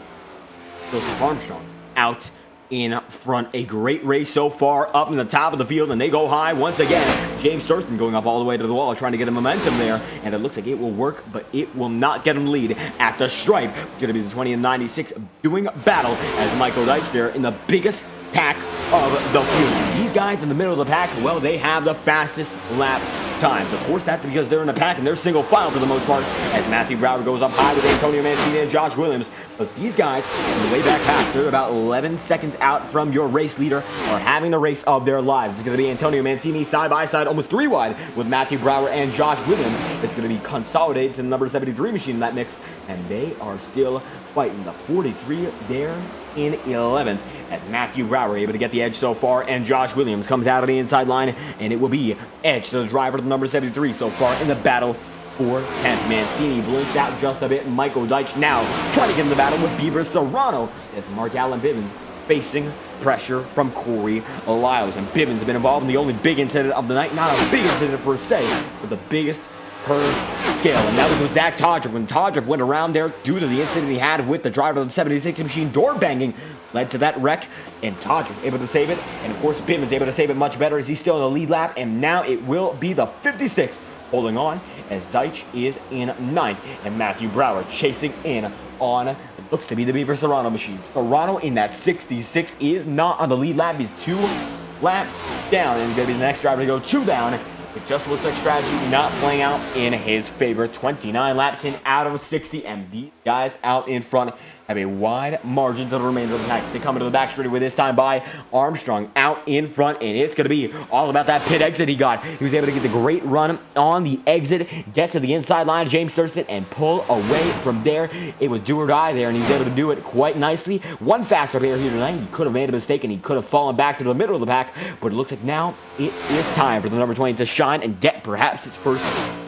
Joseph Armstrong out in front. A great race so far, up in the top of the field, and they go high once again. James Thurston going up all the way to the wall, trying to get a momentum there, and it looks like it will work, but it will not get him lead at the stripe. Going to be the 20 and 96 doing battle as Michael Deitch there in the biggest pack of the field. These guys in the middle of the pack, well, they have the fastest lap times. Of course, that's because they're in the pack and they're single file for the most part, as Matthew Brower goes up high with Antonio Mancini and Josh Williams. But these guys in the way back pack, they're about 11 seconds out from your race leader, are having the race of their lives. It's going to be Antonio Mancini side by side, almost 3 wide with Matthew Brower and Josh Williams. It's going to be consolidated to the number 73 machine in that mix, and they are still fighting. The 43 there in 11th, as Matthew Brower able to get the edge so far, and Josh Williams comes out of the inside line, and it will be edge to the driver to the number 73 so far in the battle for 10th. Mancini blinks out just a bit. Michael Deitch now trying to get in the battle with Beaver Serrano, as Mark Allen Bivens facing pressure from Corey Lyles. And Bivens has been involved in the only big incident of the night. Not a big incident per se, but the biggest per scale, and that was with Zach Todrick. When Todrick went around there due to the incident he had with the driver of the 76 machine, door banging led to that wreck, and Todrick able to save it, and of course Bivens able to save it much better as he's still in the lead lap, and now it will be the 56 holding on as Deitch is in 9th, and Matthew Brower chasing in on it looks to be the Beaver Serrano machine. Serrano in that 66 is not on the lead lap. He's 2 laps down, and he's going to be the next driver to go 2 down. It just looks like strategy not playing out in his favor. 29 laps in out of 60, and these guys out in front have a wide margin to the remainder of the pack. They come into the back straight with this time by Armstrong out in front, and it's going to be all about that pit exit he got. He was able to get the great run on the exit, get to the inside line of James Thurston, and pull away from there. It was do or die there, and he was able to do it quite nicely. One faster player here tonight. He could have made a mistake, and he could have fallen back to the middle of the pack, but it looks like now it is time for the number 20 to shine and get perhaps its first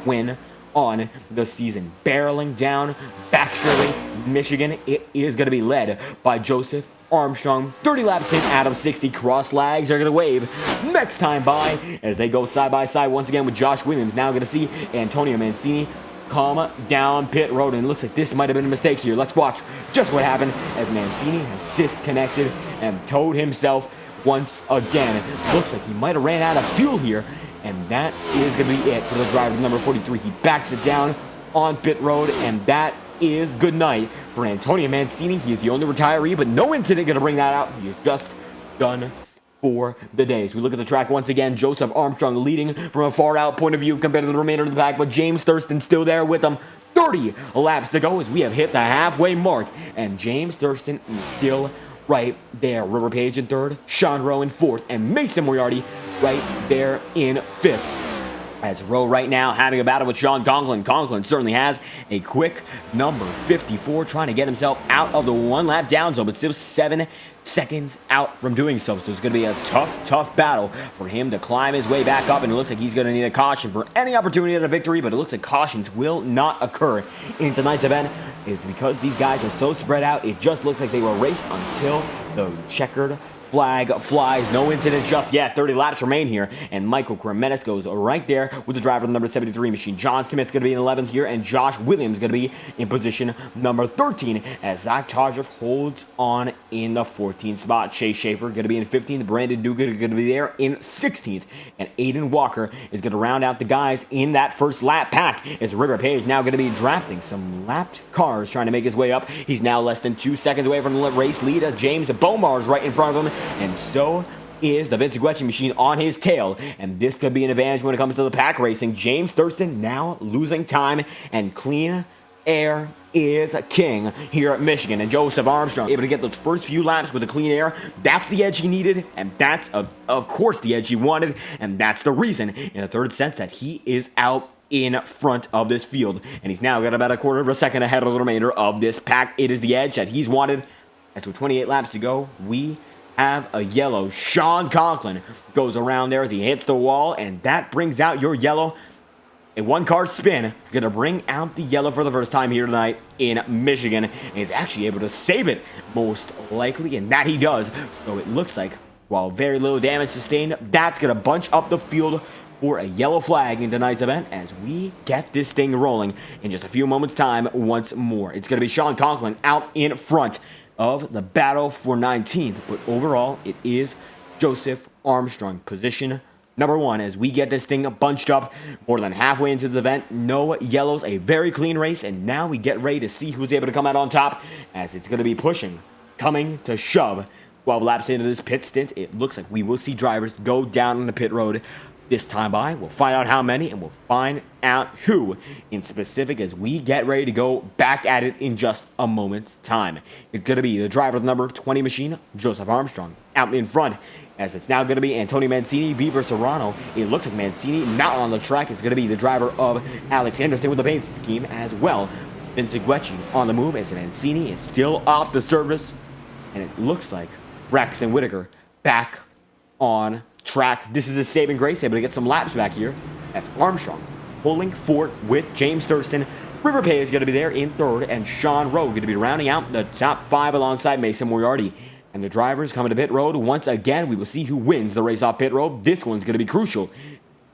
win on the season. Barreling down backstraight Michigan, it is going to be led by Joseph Armstrong. 30 laps in out of 60. Cross lags are going to wave next time by as they go side by side once again with Josh Williams. Now going to see Antonio Mancini come down pit road, and it looks like this might have been a mistake here. Let's watch just what happened as Mancini has disconnected and towed himself once again. It looks like he might have ran out of fuel here, and that is going to be it for the driver number 43. He backs it down on pit road, and that is good night for Antonio Mancini. He is the only retiree, but no incident going to bring that out. He is just done for the day. As we look at the track once again, Joseph Armstrong leading from a far out point of view compared to the remainder of the pack, but James Thurston still there with him. 30 laps to go as we have hit the halfway mark, and James Thurston is still right there. River Page in 3rd, Sean Rowe in 4th, and Mason Moriarty right there in 5th. As Rowe right now having a battle with Sean Conklin. Conklin certainly has a quick number 54, trying to get himself out of the 1 lap down zone, but still 7 seconds out from doing so. So it's going to be a tough battle for him to climb his way back up, and it looks like he's going to need a caution for any opportunity at a victory, but it looks like cautions will not occur in tonight's event. Is because these guys are so spread out, it just looks like they will race until the checkered flag flies. No incident just yet. 30 laps remain here, and Michael Kremetis goes right there with the driver of the number 73 machine. John Smith's going to be in 11th here, and Josh Williams going to be in position number 13 as Zach Todrick holds on in the 14th spot. Chase Schaefer going to be in 15th. Brandon Dugan going to be there in 16th, and Aiden Walker is going to round out the guys in that first lap pack as River Page now going to be drafting some lapped cars, trying to make his way up. He's now less than 2 seconds away from the race lead as James Bomar is right in front of him, and so is the Vince Gucci machine on his tail, and this could be an advantage when it comes to the pack racing. James Thurston now losing time, and clean air is king here at Michigan, and Joseph Armstrong able to get those first few laps with the clean air. That's the edge he needed, and that's of course the edge he wanted, and that's the reason in a third sense that he is out in front of this field, and he's now got about a quarter of a second ahead of the remainder of this pack. It is the edge that he's wanted. As with 28 laps to go, we have a yellow. Sean Conklin goes around there as he hits the wall, and that brings out your yellow. A one-card spin, going to bring out the yellow for the first time here tonight in Michigan. And he's actually able to save it, most likely, and that he does. So it looks like, while very little damage sustained, that's going to bunch up the field for a yellow flag in tonight's event as we get this thing rolling in just a few moments' time once more. It's going to be Sean Conklin out in front of the battle for 19th, but overall, it is Joseph Armstrong, position number 1, as we get this thing bunched up more than halfway into the event. No yellows, a very clean race, and now we get ready to see who's able to come out on top, as it's going to be pushing, coming to shove. 12 laps into this pit stint, it looks like we will see drivers go down on the pit road this time by. We'll find out how many, and we'll find out who in specific as we get ready to go back at it in just a moment's time. It's going to be the driver of the number 20 machine, Joseph Armstrong, out in front, as it's now going to be Antonio Mancini, Beaver Serrano. It looks like Mancini not on the track. It's going to be the driver of Alex Anderson with the paint scheme as well. Vince Guecci on the move as Mancini is still off the surface, and it looks like Braxton Whitaker back on track. This is a saving grace, able to get some laps back here as Armstrong pulling forward with James Thurston. River Page is going to be there in third, and Sean Rowe going to be rounding out the top 5 alongside Mason Moriarty. And the drivers coming to pit road once again. We will see who wins the race off pit road. This one's going to be crucial.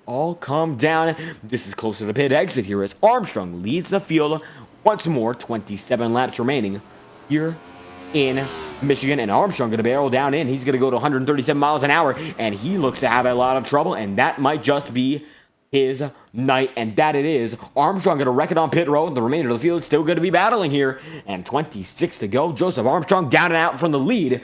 All come down. This is closer to the pit exit here as Armstrong leads the field once more. 27 laps remaining here in Michigan, and Armstrong going to barrel down in. He's going to go to 137 miles an hour, and he looks to have a lot of trouble, and that might just be his night, and that it is. Armstrong going to wreck it on pit road. The remainder of the field still going to be battling here, and 26 to go. Joseph Armstrong down and out from the lead,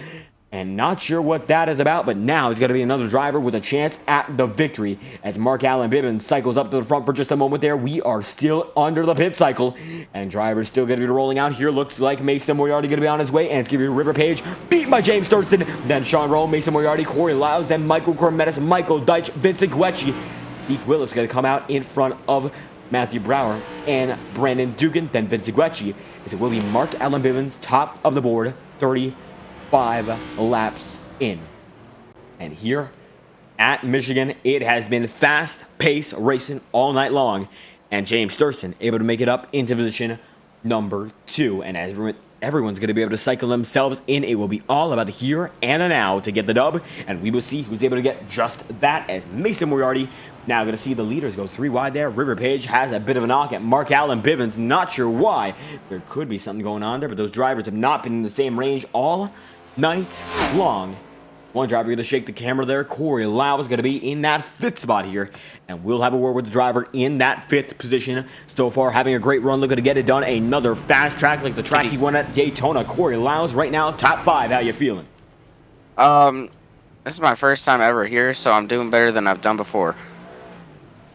and not sure what that is about, but now it's going to be another driver with a chance at the victory as Mark Allen Bibbins cycles up to the front for just a moment there. We are still under the pit cycle, and drivers still going to be rolling out here. Looks like Mason Moriarty going to be on his way, and it's going to be River Page beaten by James Thurston, then Sean Rowe, Mason Moriarty, Corey Lyles, then Michael Cormetis, Michael Deitch, Vincent Guecci. Deke Willis going to come out in front of Matthew Brower and Brandon Dugan, then Vincent Guecci, as it will be Mark Allen Bibbins top of the board, 35 laps in. And here at Michigan, it has been fast-paced racing all night long, and James Thurston able to make it up into position number 2. And as everyone's going to be able to cycle themselves in, it will be all about the here and the now to get the dub, and we will see who's able to get just that, as Mason Moriarty now going to see the leaders go 3 wide there. River Page has a bit of a knock at Mark Allen Bivens. Not sure why. There could be something going on there, but those drivers have not been in the same range all night long. One driver going to shake the camera there. Corey Lau is going to be in that 5th spot here, and we'll have a word with the driver in that 5th position. So far, having a great run, looking to get it done. Another fast track like the track he won at Daytona. Corey Lau's right now top 5. How you feeling? This is my first time ever here, so I'm doing better than I've done before.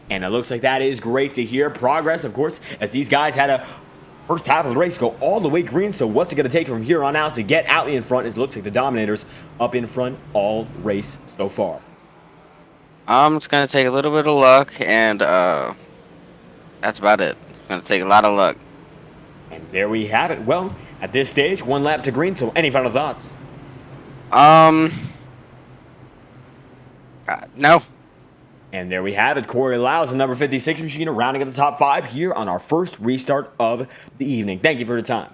And it looks like that is great to hear. Progress, of course, as these guys had a first half of the race go all the way green. So what's it going to take from here on out to get out in front? It looks like the Dominators up in front all race so far. It's going to take a little bit of luck, and that's about it. It's going to take a lot of luck. And there we have it. Well, at this stage, 1 lap to green. So any final thoughts? No. And there we have it. Corey Lyles, the number 56 machine, rounding at the top 5 here on our first restart of the evening. Thank you for your time.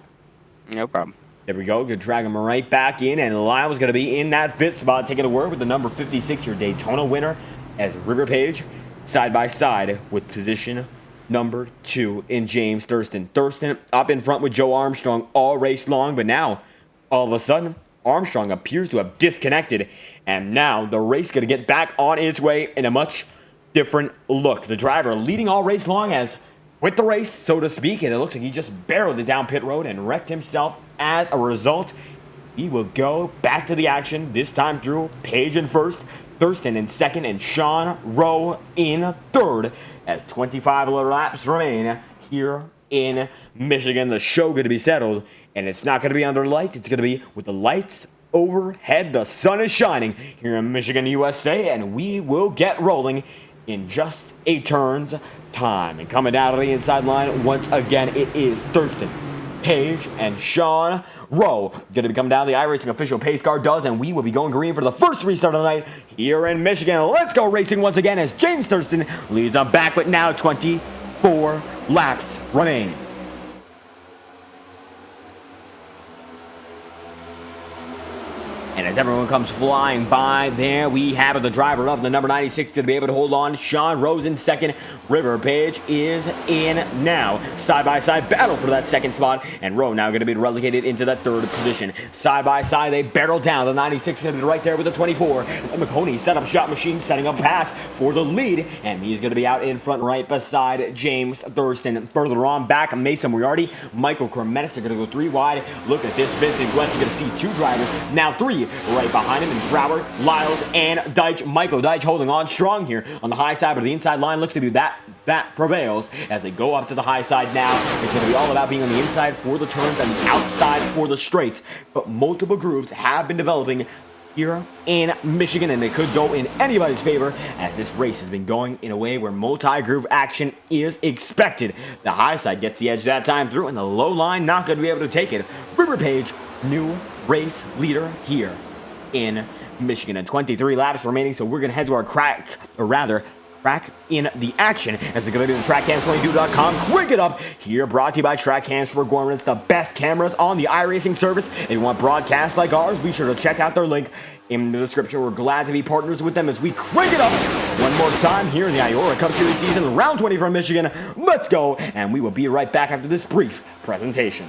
No problem. There we go. Good, drag him right back in. And Lyles going to be in that 5th spot, taking a word with the number 56, your Daytona winner, as River Page side by side with position number 2 in James Thurston. Thurston up in front with Joe Armstrong all race long, but now all of a sudden Armstrong appears to have disconnected, and now the race going to get back on its way in a much different look. The driver leading all race long as with the race, so to speak, and it looks like he just barreled it down pit road and wrecked himself as a result. He will go back to the action, this time through Page in first, Thurston in second, and Sean Rowe in third, as 25 laps remain here in Michigan. The show going to be settled, and it's not going to be under lights. It's going to be with the lights overhead. The sun is shining here in Michigan, USA, and we will get rolling in just a turn's time. And coming down to the inside line once again, it is Thurston Page and Sean Rowe going to be coming down. The iRacing official pace car does, and we will be going green for the first restart of the night here in Michigan. Let's go racing once again as James Thurston leads on back, but now 24 laps remain. And as everyone comes flying by, there we have it. The driver of the number 96 going to be able to hold on. Sean Rose in second. River Page is in now. Side-by-side battle for that second spot. And Rowe now going to be relegated into that third position. Side-by-side, they barrel down. The 96 going to be right there with the 24. The McConey set-up shot machine setting up pass for the lead. And he's going to be out in front right beside James Thurston. Further on back, Mason Moriarty, Michael Kremetis. They're going to go 3 wide. Look at this. Vincent Glenn. You're going to see 2 drivers. Now 3 right behind him, and Broward, Lyles, and Deitch. Michael Deitch holding on strong here on the high side, but the inside line looks to be that prevails as they go up to the high side now. It's going to be all about being on the inside for the turns and the outside for the straights, but multiple groups have been developing here in Michigan, and they could go in anybody's favor as this race has been going in a way where multi-groove action is expected. The high side gets the edge that time through, and the low line not going to be able to take it. River Page, new race leader here in Michigan, and 23 laps remaining, so we're going to head to our crack in the action as they're going to do the TrackCams22.com. Quick it up here, brought to you by TrackCams for Gorman. It's the best cameras on the iRacing service. If you want broadcasts like ours, be sure to check out their link in the description. We're glad to be partners with them as we crank it up one more time here in the IORA Cup Series season, round 20 from Michigan. Let's go, and we will be right back after this brief presentation.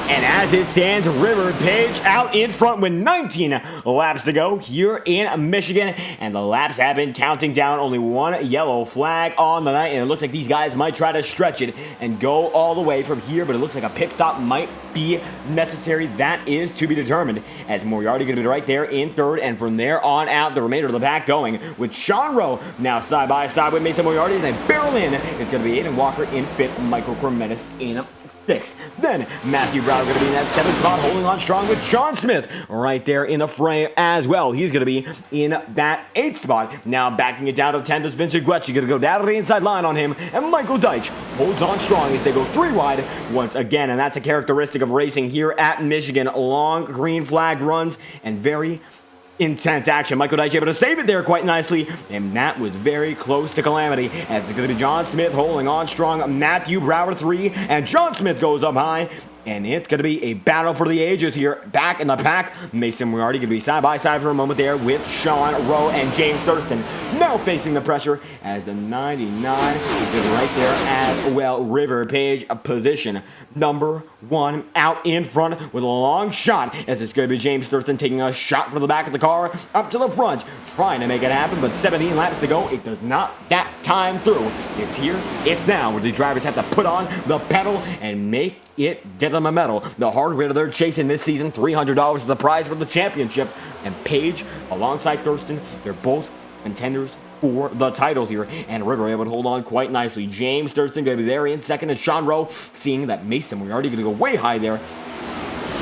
And as it stands, River Page out in front with 19 laps to go here in Michigan. And the laps have been counting down. Only one yellow flag on the night. And it looks like these guys might try to stretch it and go all the way from here. But it looks like a pit stop might be necessary. That is to be determined. As Moriarty going to be right there in third. And from there on out, the remainder of the pack going with Sean Rowe now side by side with Mason Moriarty. And then barrel in is going to be Aiden Walker in fifth. Michael Kremetis in sixth. Then Matthew Brown going to be in that seventh spot, holding on strong with John Smith right there in the frame as well. He's going to be in that eighth spot. Now backing it down to 10th is Vincent Guetsch. Going to go down to the inside line on him. And Michael Deitch holds on strong as they go three wide once again. And that's a characteristic of racing here at Michigan. Long green flag runs and very intense action. Michael Deitch able to save it there quite nicely, and that was very close to calamity as it's going to be John Smith holding on strong. Matthew Brower 3, and John Smith goes up high And it's going to be a battle for the ages here. Back in the pack, Mason Moriarty going to be side by side for a moment there with Sean Rowe and James Thurston. Now facing the pressure as the 99 is right there as well. River Page, position number 1 out in front with a long shot, as it's going to be James Thurston taking a shot from the back of the car up to the front, trying to make it happen, but 17 laps to go. It does not that time through. It's here, it's now, where the drivers have to put on the pedal and make it get them a medal. The hard winner they're chasing this season, $300 is the prize for the championship. And Page, alongside Thurston, they're both contenders for the titles here. And River able to hold on quite nicely. James Thurston going to be there in second, and Sean Rowe, seeing that Mason, we're already going to go way high there.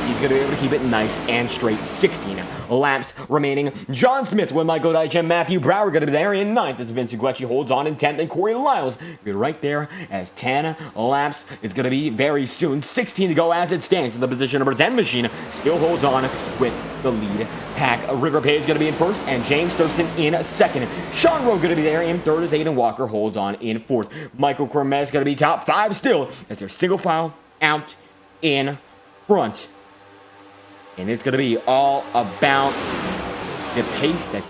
He's going to be able to keep it nice and straight. 16 laps remaining. John Smith with Michael Deitch and Matthew Brower going to be there in 9th as Vince Guecci holds on in 10th, and Corey Lyles be right there as 10 laps is going to be very soon. 16 to go as it stands. The position number 10 machine still holds on with the lead pack. River Page going to be in first, and James Thurston in second. Sean Rowe going to be there in third as Aiden Walker holds on in fourth. Michael Cormez going to be top 5 still as they're single file out in front. And it's going to be all about the pace that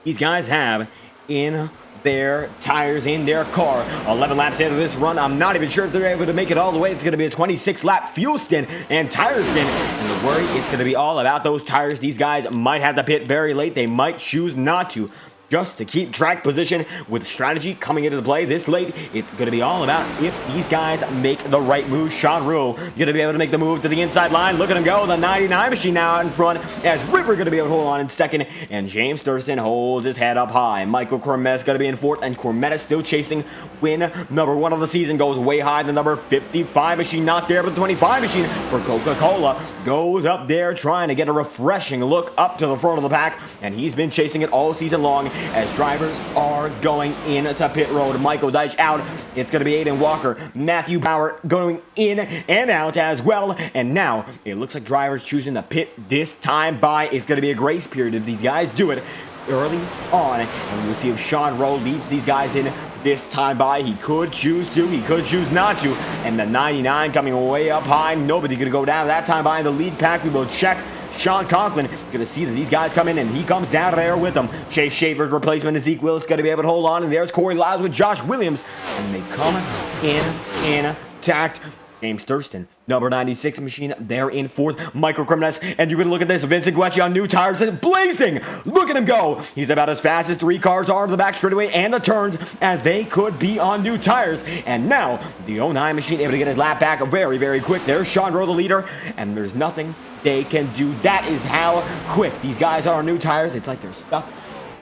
these guys have in their tires, in their car. 11 laps into this run. I'm not even sure if they're able to make it all the way. It's going to be a 26-lap fuel stint and tire stint. And the worry, it's going to be all about those tires. These guys might have to pit very late. They might choose not to, just to keep track position with strategy coming into the play this late. It's going to be all about if these guys make the right move. Sean Rowe going to be able to make the move to the inside line. Look at him go. The 99 machine now out in front, as River going to be able to hold on in second, and James Thurston holds his head up high. Michael Cormez going to be in fourth, and Cormetta still chasing win number 1 of the season. Goes way high. The number 55 machine not there, but the 25 machine for Coca-Cola goes up there trying to get a refreshing look up to the front of the pack, and he's been chasing it all season long as drivers are going into pit road. Michael Deitch out. It's going to be Aiden Walker. Matthew Bauer going in and out as well. And now it looks like drivers choosing to pit this time by. It's going to be a grace period if these guys do it early on. And we'll see if Sean Rowe leads these guys in this time by. He could choose to. He could choose not to. And the 99 coming way up high. Nobody going to go down that time by in the lead pack. We will check. Sean Conklin going to see that these guys come in, and he comes down there with them. Chase Schaefer's replacement is Zeke Willis going to be able to hold on, and there's Corey Lyles with Josh Williams, and they come in intact. James Thurston, number 96 machine, there in fourth. Michael Cremonese, and you're going to look at this. Vincent Guecci on new tires, blazing. Look at him go. He's about as fast as 3 cars are to the back straightaway and the turns as they could be on new tires. And now the 09 machine able to get his lap back very, very quick. There's Sean Rowe, the leader, and there's nothing they can do. That is how quick these guys are on new tires. It's like they're stuck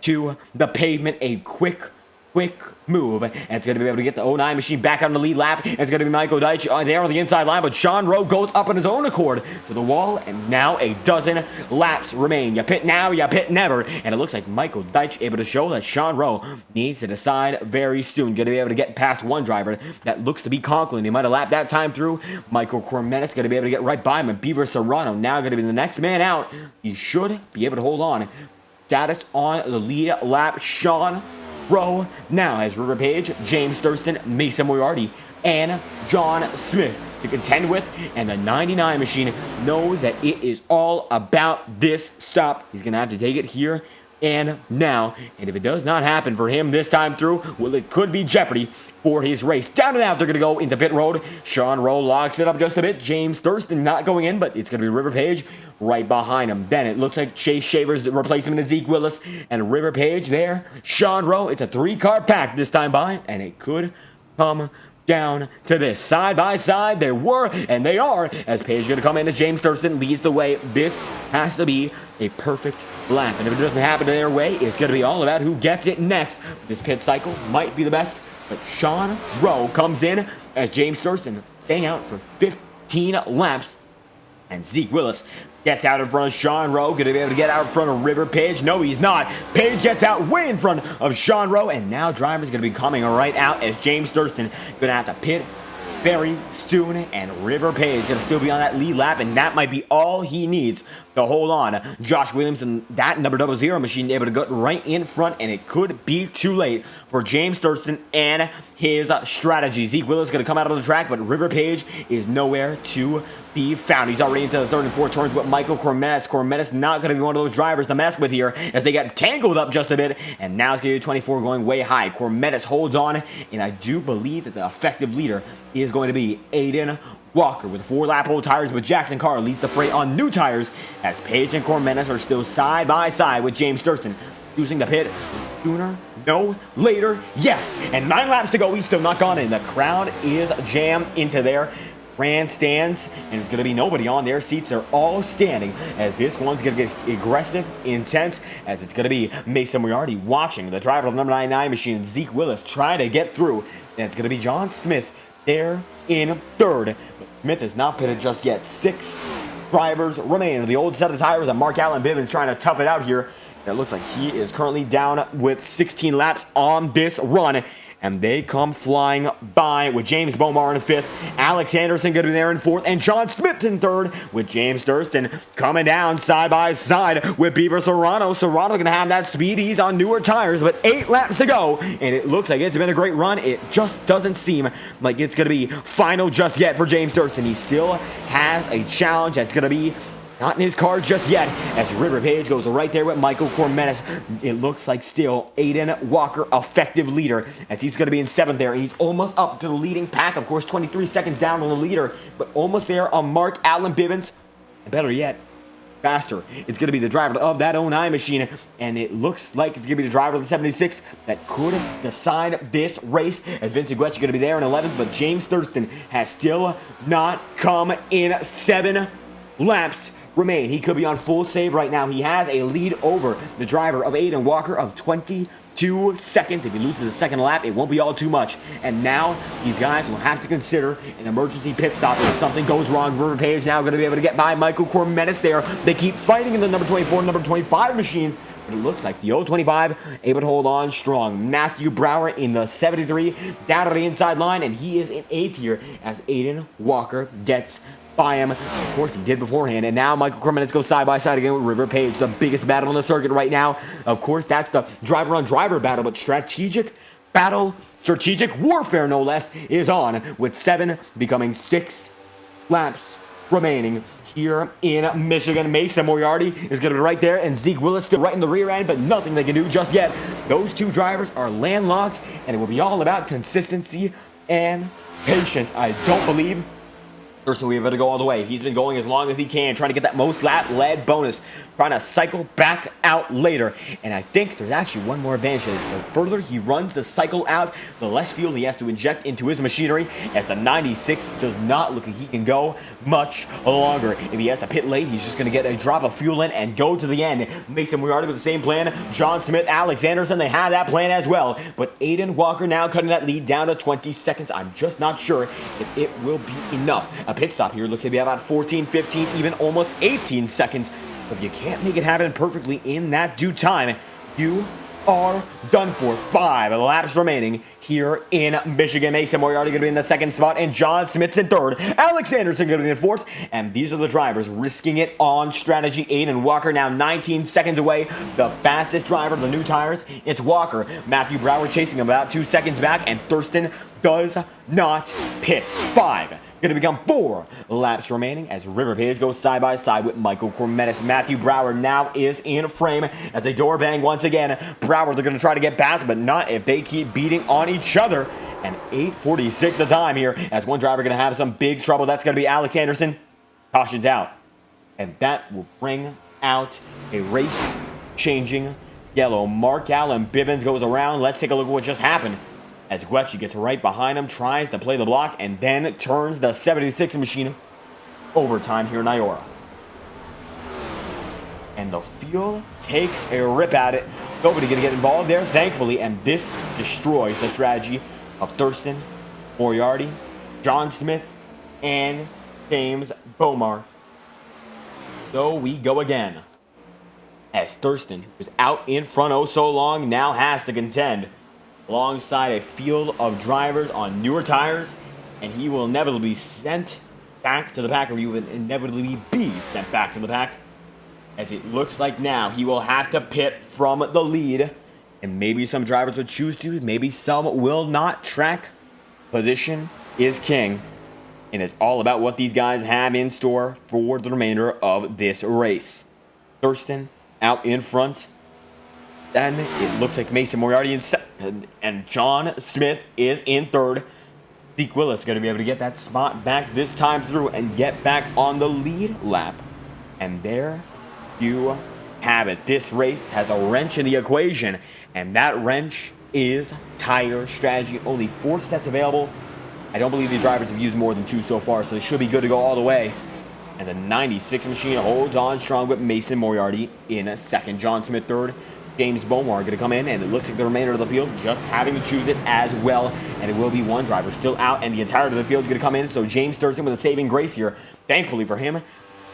to the pavement. A quick move, and it's going to be able to get the 09 machine back on the lead lap. It's going to be Michael Deitch there on the inside line, but Sean Rowe goes up on his own accord to the wall, and now a dozen laps remain. You pit now, you pit never, and it looks like Michael Deitch able to show that Sean Rowe needs to decide very soon. Going to be able to get past one driver that looks to be Conklin. He might have lapped that time through. Michael Cormetis going to be able to get right by him, and Beaver Serrano now going to be the next man out. He should be able to hold on. Status on the lead lap, Sean Rowe now has River Page, James Thurston, Mason Moriarty, and John Smith to contend with, and the 99 machine knows that it is all about this stop. He's going to have to take it here and now, and if it does not happen for him this time through, well, it could be jeopardy for his race. Down and out, they're going to go into pit road. Sean Rowe locks it up just a bit. James Thurston not going in, but it's going to be River Page right behind him. Then it looks like Chase Shaver's replacement is Zeke Willis, and River Page there. Sean Rowe, it's a 3-car pack this time by, and it could come down to this. Side by side, they were, and they are, as Page going to come in as James Thurston leads the way. This has to be a perfect lap, and if it doesn't happen their way, it's going to be all about who gets it next. This pit cycle might be the best, but Sean Rowe comes in as James Thurston staying out for 15 laps, and Zeke Willis gets out in front of Sean Rowe. Going to be able to get out in front of River Page. No, he's not. Page gets out way in front of Sean Rowe, and now driver's going to be coming right out as James Thurston going to have to pit very soon, and River Page going to still be on that lead lap, and that might be all he needs to hold on. Josh Williams and that number 00 machine able to get right in front, and it could be too late for James Thurston and his strategy. Zeke Willis going to come out on the track, but River Page is nowhere to be found. He's already into the third and fourth turns with Michael Cormetis. Cormetis not going to be one of those drivers to mess with here as they get tangled up just a bit, and now it's going to be 24 going way high. Cormetis holds on, and I do believe that the effective leader is going to be Aiden Walker with 4-lap old tires, with Jackson Carr leads the fray on new tires as Page and Cormetis are still side by side with James Thurston using the pit sooner, no, later, yes. And 9 laps to go, he's still not gone in. The crowd is jammed into their grandstands, and it's going to be nobody on their seats. They're all standing as this one's going to get aggressive, intense, as it's going to be Mason Moriarty watching the driver of the number 99 machine, Zeke Willis, trying to get through. And it's going to be John Smith there in third. But Smith is not pitted just yet. 6 drivers remain. The old set of tires, and Mark Allen Bivens trying to tough it out here. And it looks like he is currently down with 16 laps on this run. And they come flying by with James Bomar in 5th, Alex Anderson going to be there in 4th, and John Smith in 3rd, with James Thurston coming down side by side with Beaver Serrano. Serrano going to have that speed. He's on newer tires, but 8 laps to go, and it looks like it's been a great run. It just doesn't seem like it's going to be final just yet for James Thurston. He still has a challenge that's going to be not in his car just yet, as River Page goes right there with Michael Cormetis. It looks like still Aiden Walker, effective leader, as he's going to be in 7th there, and he's almost up to the leading pack. Of course, 23 seconds down on the leader, but almost there on Mark Allen Bivens. And better yet, faster, it's going to be the driver of that 09 machine, and it looks like it's going to be the driver of the 76 that could decide this race, as Vince Guetch is going to be there in 11th, but James Thurston has still not come in. 7 laps remain. He could be on full save right now. He has a lead over the driver of Aiden Walker of 22 seconds. If he loses a second lap, it won't be all too much. And now these guys will have to consider an emergency pit stop if something goes wrong. River Page is now going to be able to get by Michael Cormetis there. They keep fighting in the number 24 and number 25 machines, but it looks like the 025 able to hold on strong. Matthew Brower in the 73 down to the inside line, and he is in 8th here as Aiden Walker gets by him. Of course, he did beforehand, and now Michael Cormetis goes side by side again with River Page. The biggest battle on the circuit right now. Of course, that's the driver-on-driver battle, but strategic battle, strategic warfare, no less, is on, with 7 becoming 6 laps remaining here in Michigan. Mason Moriarty is going to be right there, and Zeke Willis still right in the rear end, but nothing they can do just yet. Those 2 drivers are landlocked, and it will be all about consistency and patience. I don't believe Thurston will be able to go all the way. He's been going as long as he can, trying to get that most lap lead bonus, trying to cycle back out later. And I think there's actually one more advantage to this. The further he runs the cycle out, the less fuel he has to inject into his machinery, as the 96 does not look like he can go much longer. If he has to pit late, he's just going to get a drop of fuel in and go to the end. Mason Moriarty with the same plan. John Smith, Alex Anderson, they have that plan as well. But Aiden Walker now cutting that lead down to 20 seconds. I'm just not sure if it will be enough. A pit stop here looks to be about 14, 15, even almost 18 seconds. If you can't make it happen perfectly in that due time, you are done for. 5 laps remaining here in Michigan. Mason Moriarty going to be in the 2nd spot, and John Smith's in 3rd. Alex Anderson going to be in 4th, and these are the drivers risking it on strategy. Aiden Walker now 19 seconds away. The fastest driver of the new tires, it's Walker. Matthew Brower chasing him about 2 seconds back, and Thurston does not pit. 5 going to become 4 laps remaining as River Page goes side by side with Michael Cormetis. Matthew Brower now is in frame as they door bang once again. Brower, they're going to try to get past, but not if they keep beating on each other. And 8:46 the time here as one driver going to have some big trouble. That's going to be Alex Anderson. Caution's out. And that will bring out a race-changing yellow. Mark Allen Bivens goes around. Let's take a look at what just happened. As Guetch gets right behind him, tries to play the block, and then turns the 76 machine overtime here in IORA. And the field takes a rip at it. Nobody going to get involved there, thankfully, and this destroys the strategy of Thurston, Moriarty, John Smith, and James Bomar. So we go again. As Thurston, who was out in front oh so long, now has to contend alongside a field of drivers on newer tires, and he will inevitably be sent back to the pack, or he will inevitably be sent back to the pack as it looks like now he will have to pit from the lead. And maybe some drivers will choose to, maybe some will not. Track position is king. And it's all about what these guys have in store for the remainder of this race. Thurston out in front. Then it looks like Mason Moriarty in second, and John Smith is in third. Zeke Willis going to be able to get that spot back this time through and get back on the lead lap. And there you have it. This race has a wrench in the equation, and that wrench is tire strategy. Only 4 sets available. I don't believe these drivers have used more than 2 so far, so they should be good to go all the way. And the 96 machine holds on strong with Mason Moriarty in a second. John Smith third. James Bomar going to come in, and it looks like the remainder of the field just having to choose it as well. And it will be one driver still out, and the entirety of the field going to come in. So James Thurston with a saving grace here. Thankfully for him,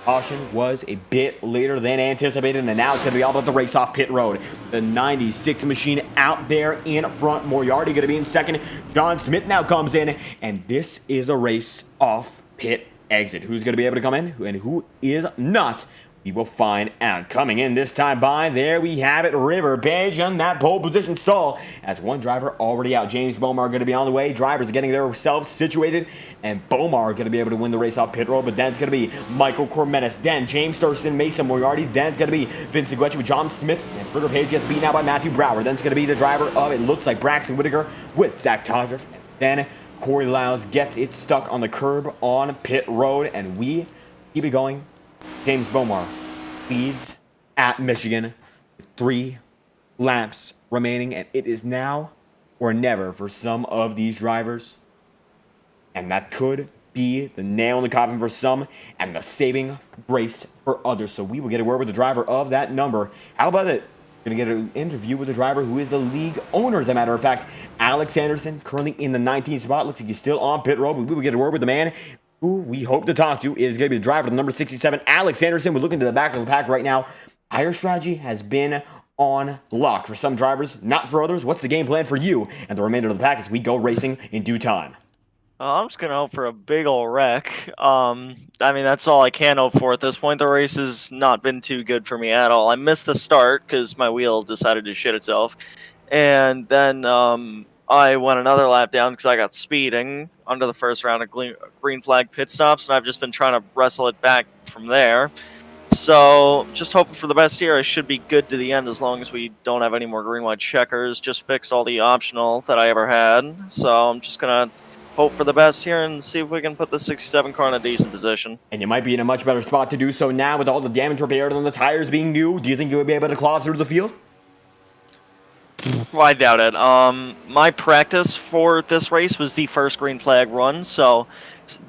caution was a bit later than anticipated, and now it's going to be all about the race off pit road. The 96 machine out there in front. Moriarty going to be in second. John Smith now comes in, and this is the race off pit exit. Who's going to be able to come in and who is not? We will find out. Coming in this time by, there we have it, River Page on that pole position stall as one driver already out. James Bomar going to be on the way. Drivers are getting themselves situated, and Bomar going to be able to win the race off pit road, but then it's going to be Michael Cormenis, then James Thurston, Mason Moriarty, then it's going to be Vincent Guecci with John Smith, and River Page gets beaten out by Matthew Brower. Then it's going to be the driver of, it looks like, Braxton Whitaker with Zach Todriff, and then Corey Lyles gets it stuck on the curb on pit road, and we keep it going. James Bomar leads at Michigan with 3 laps remaining, and it is now or never for some of these drivers. And that could be the nail in the coffin for some and the saving grace for others. So we will get a word with the driver of that number. How about it? Going to get an interview with the driver who is the league owner, as a matter of fact. Alex Anderson, currently in the 19th spot. Looks like he's still on pit road. We will get a word with the man who we hope to talk to is going to be the driver, the number 67, Alex Anderson. We're looking to the back of the pack right now. Tire strategy has been on lock for some drivers, not for others. What's the game plan for you and the remainder of the pack as we go racing in due time? I'm just going to hope for a big ol' wreck. I mean, that's all I can hope for at this point. The race has not been too good for me at all. I missed the start because my wheel decided to shit itself. And then I went another lap down because I got speeding under the first round of green flag pit stops, and I've just been trying to wrestle it back from there. So just hoping for the best here. I should be good to the end as long as we don't have any more green-white checkers. Just fixed all the optional that I ever had. So I'm just going to hope for the best here and see if we can put the 67 car in a decent position. And you might be in a much better spot to do so now with all the damage repaired and the tires being new. Do you think you would be able to claw through the field? I doubt it. My practice for this race was the first green flag run, so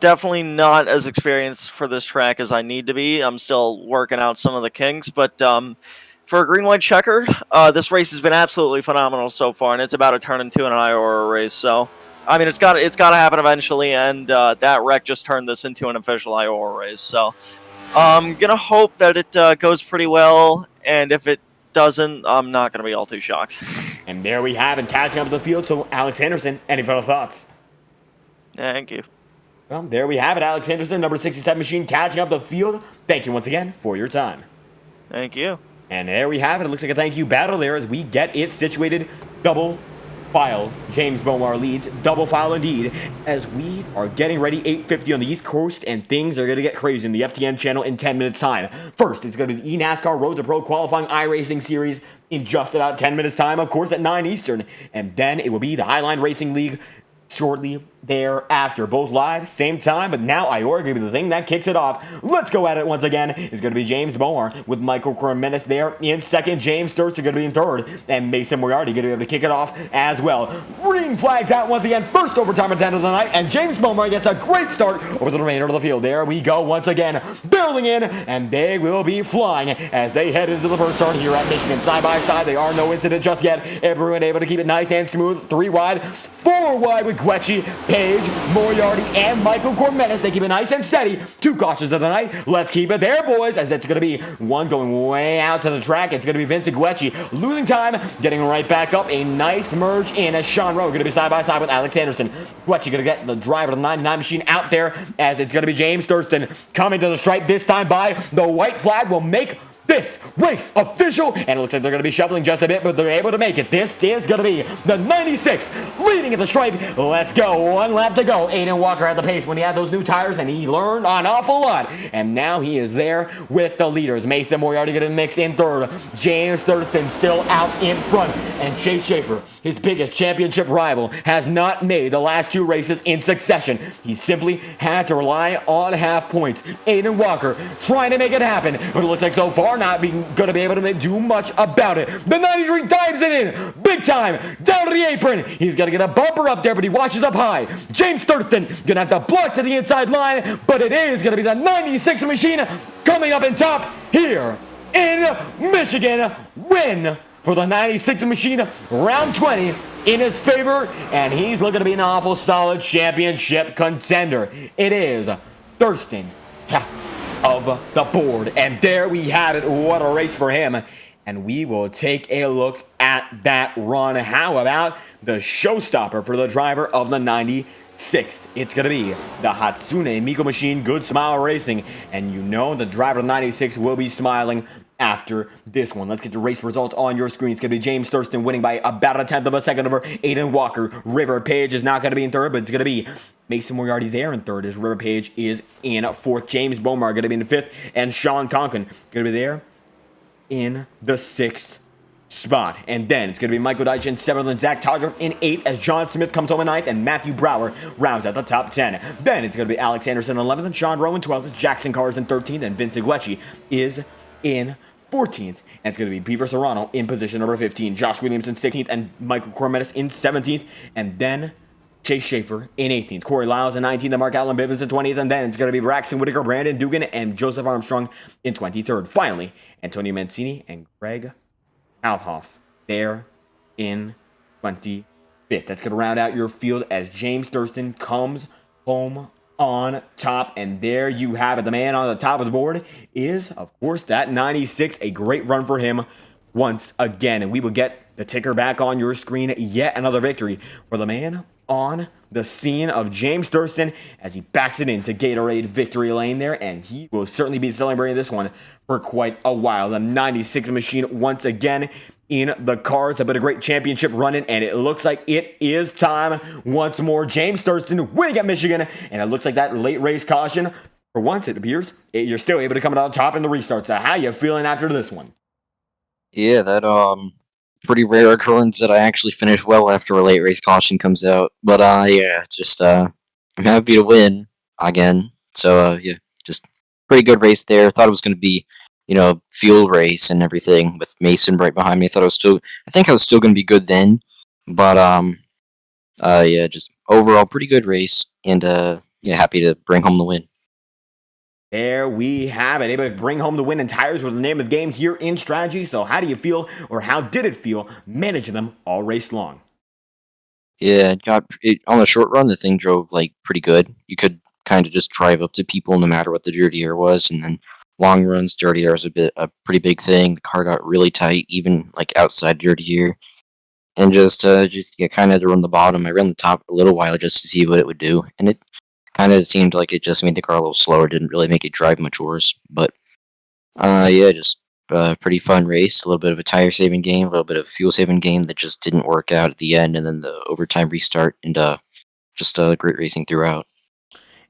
definitely not as experienced for this track as I need to be. I'm still working out some of the kinks, but for a green-white checker, this race has been absolutely phenomenal so far, and it's about to turn into an IORA race. So, I mean, it's got to happen eventually, and that wreck just turned this into an official IORA race. So, I'm gonna hope that it goes pretty well, and if it doesn't, I'm not going to be all too shocked. And there we have it, catching up to the field. So, Alex Anderson, any final thoughts? Thank you. Well, there we have it, Alex Anderson, number 67 machine, catching up the field. Thank you once again for your time. Thank you. And there we have it. It looks like a thank you battle there as we get it situated. Double file. James Bomar leads. Double file indeed. As we are getting ready, 8:50 on the East Coast, and things are going to get crazy in the FTN channel in 10 minutes time. First, it's going to be the NASCAR Road to Pro qualifying iRacing series in just about 10 minutes time, of course, at 9 Eastern. And then it will be the Highline Racing League shortly thereafter. Both live, same time, but now IORA going to be the thing that kicks it off. Let's go at it once again. It's going to be James Bomar with Michael Cormenis there in second. James Thurston going to be in third, and Mason Moriarty going to be able to kick it off as well. Green flags out once again. First overtime attempt of the night, and James Bomar gets a great start over the remainder of the field. There we go once again, barreling in, and they will be flying as they head into the first turn here at Michigan. Side by side, they are no incident just yet. Everyone able to keep it nice and smooth. 3 wide, 4 wide with Guecci, Page, Moriarty, and Michael Cormenis. They keep it nice and steady. 2 cautions of the night. Let's keep it there, boys, as it's going to be one going way out to the track. It's going to be Vincent Guecci losing time, getting right back up. A nice merge in as Sean Rowe going to be side by side with Alex Anderson. Guecci going to get the driver of the 99 machine out there as it's going to be James Thurston coming to the stripe this time by. The white flag will make this race official, and it looks like they're going to be shuffling just a bit, but they're able to make it. This is going to be the 96 leading at the stripe. Let's go. One lap to go. Aiden Walker had the pace when he had those new tires, and he learned an awful lot, and now he is there with the leaders. Mason Moriarty going to mix in third. James Thurston still out in front, and Chase Schaefer, his biggest championship rival, has not made the last two races in succession. He simply had to rely on half points. Aiden Walker trying to make it happen, but it looks like so far not being going to be able to do much about it. The 93 dives it in, big time, down to the apron. He's going to get a bumper up there, but he watches up high. James Thurston going to have to block to the inside line, but it is going to be the 96 machine coming up in top here in Michigan. Win for the 96 machine, round 20 in his favor, and he's looking to be an awful solid championship contender. It is Thurston, top of the board, and there we have it. What a race for him. And we will take a look at that run. How about the showstopper for the driver of the 96? It's going to be the Hatsune Miku Machine Good Smile Racing, and you know the driver of the 96 will be smiling after this one. Let's get the race results on your screen. It's going to be James Thurston winning by about a tenth of a second over Aiden Walker. River Page is not going to be in third, but it's going to be Mason Moriarty there in third as River Page is in fourth. James Bomar going to be in fifth, and Sean Conklin going to be there in the sixth spot. And then it's going to be Michael Deitch in seventh and Zach Todroff in eighth as John Smith comes home in ninth and Matthew Brower rounds out the top 10. Then it's going to be Alex Anderson in 11th and Sean Rowan 12th. Jackson Carr is in 13th and Vince Iguechi is in 14th. And it's going to be Beaver Serrano in position number 15. Josh Williams in 16th and Michael Cormetis in 17th. And then Chase Schaefer in 18th. Corey Lyles in 19th and Mark Allen Bivens in 20th. And then it's going to be Braxton Whitaker, Brandon Dugan, and Joseph Armstrong in 23rd. Finally, Antonio Mancini and Greg Alhoff there in 25th. That's going to round out your field as James Thurston comes home on top. And there you have it. The man on the top of the board is, of course, that 96. A great run for him once again. And we will get the ticker back on your screen. Yet another victory for the man on the scene of James Thurston as he backs it into Gatorade victory lane there, and he will certainly be celebrating this one for quite a while. The 96 machine once again in the cars. Have been a great championship running, and it looks like it is time once more. James Thurston winning at Michigan, and it looks like that late race caution, for once it appears, you're still able to come out on top in the restarts. So how you feeling after this one? Yeah, that pretty rare occurrence that I actually finish well after a late race caution comes out. But yeah, just I'm happy to win again. So yeah, just pretty good race there. Thought it was going to be, field race and everything with Mason right behind me. I think I was still going to be good then. But yeah, just overall pretty good race, and yeah, happy to bring home the win. There we have it. Able to bring home the win, and tires were the name of the game here in strategy. So how do you feel, or how did it feel, managing them all race long? Yeah, on the short run, the thing drove pretty good. You could kind of just drive up to people no matter what the dirty air was, and then long runs, dirty air was a pretty big thing. The car got really tight, even outside dirty air, and just kind of to run the bottom. I ran the top a little while just to see what it would do, and it kind of seemed like it just made the car a little slower. Didn't really make it drive much worse. But yeah, just a pretty fun race. A little bit of a tire saving game, a little bit of fuel saving game that just didn't work out at the end, and then the overtime restart, and just great racing throughout.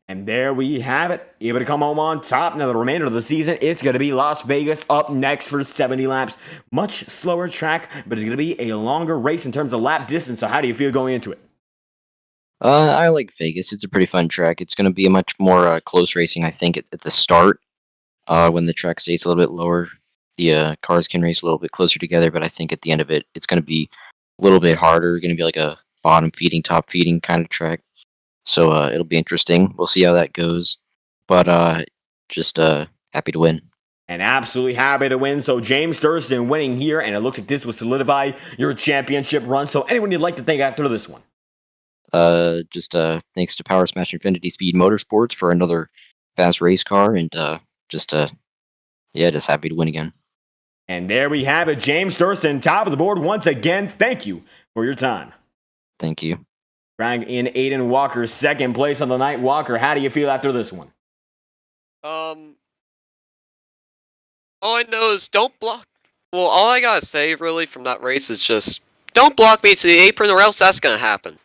And there we have it. Able to come home on top. Now the remainder of the season, it's going to be Las Vegas up next for 70 laps. Much slower track, but it's going to be a longer race in terms of lap distance. So how do you feel going into it? I like Vegas. It's a pretty fun track. It's going to be a much more close racing, I think, at the start. When the track stays a little bit lower, the cars can race a little bit closer together. But I think at the end of it, it's going to be a little bit harder. Going to be like a bottom feeding, top feeding kind of track. So it'll be interesting. We'll see how that goes. But just happy to win. And absolutely happy to win. So James Thurston winning here, and it looks like this will solidify your championship run. So anyone you'd like to thank after this one? Just thanks to Power Smash Infinity Speed Motorsports for another fast race car, and just happy to win again. And there we have it, James Thurston, top of the board once again. Thank you for your time. Thank you. Drag in Aiden Walker, second place on the night. Walker, how do you feel after this one? All I know is don't block. Well, all I gotta say really from that race is just don't block me to the apron, or else that's gonna happen.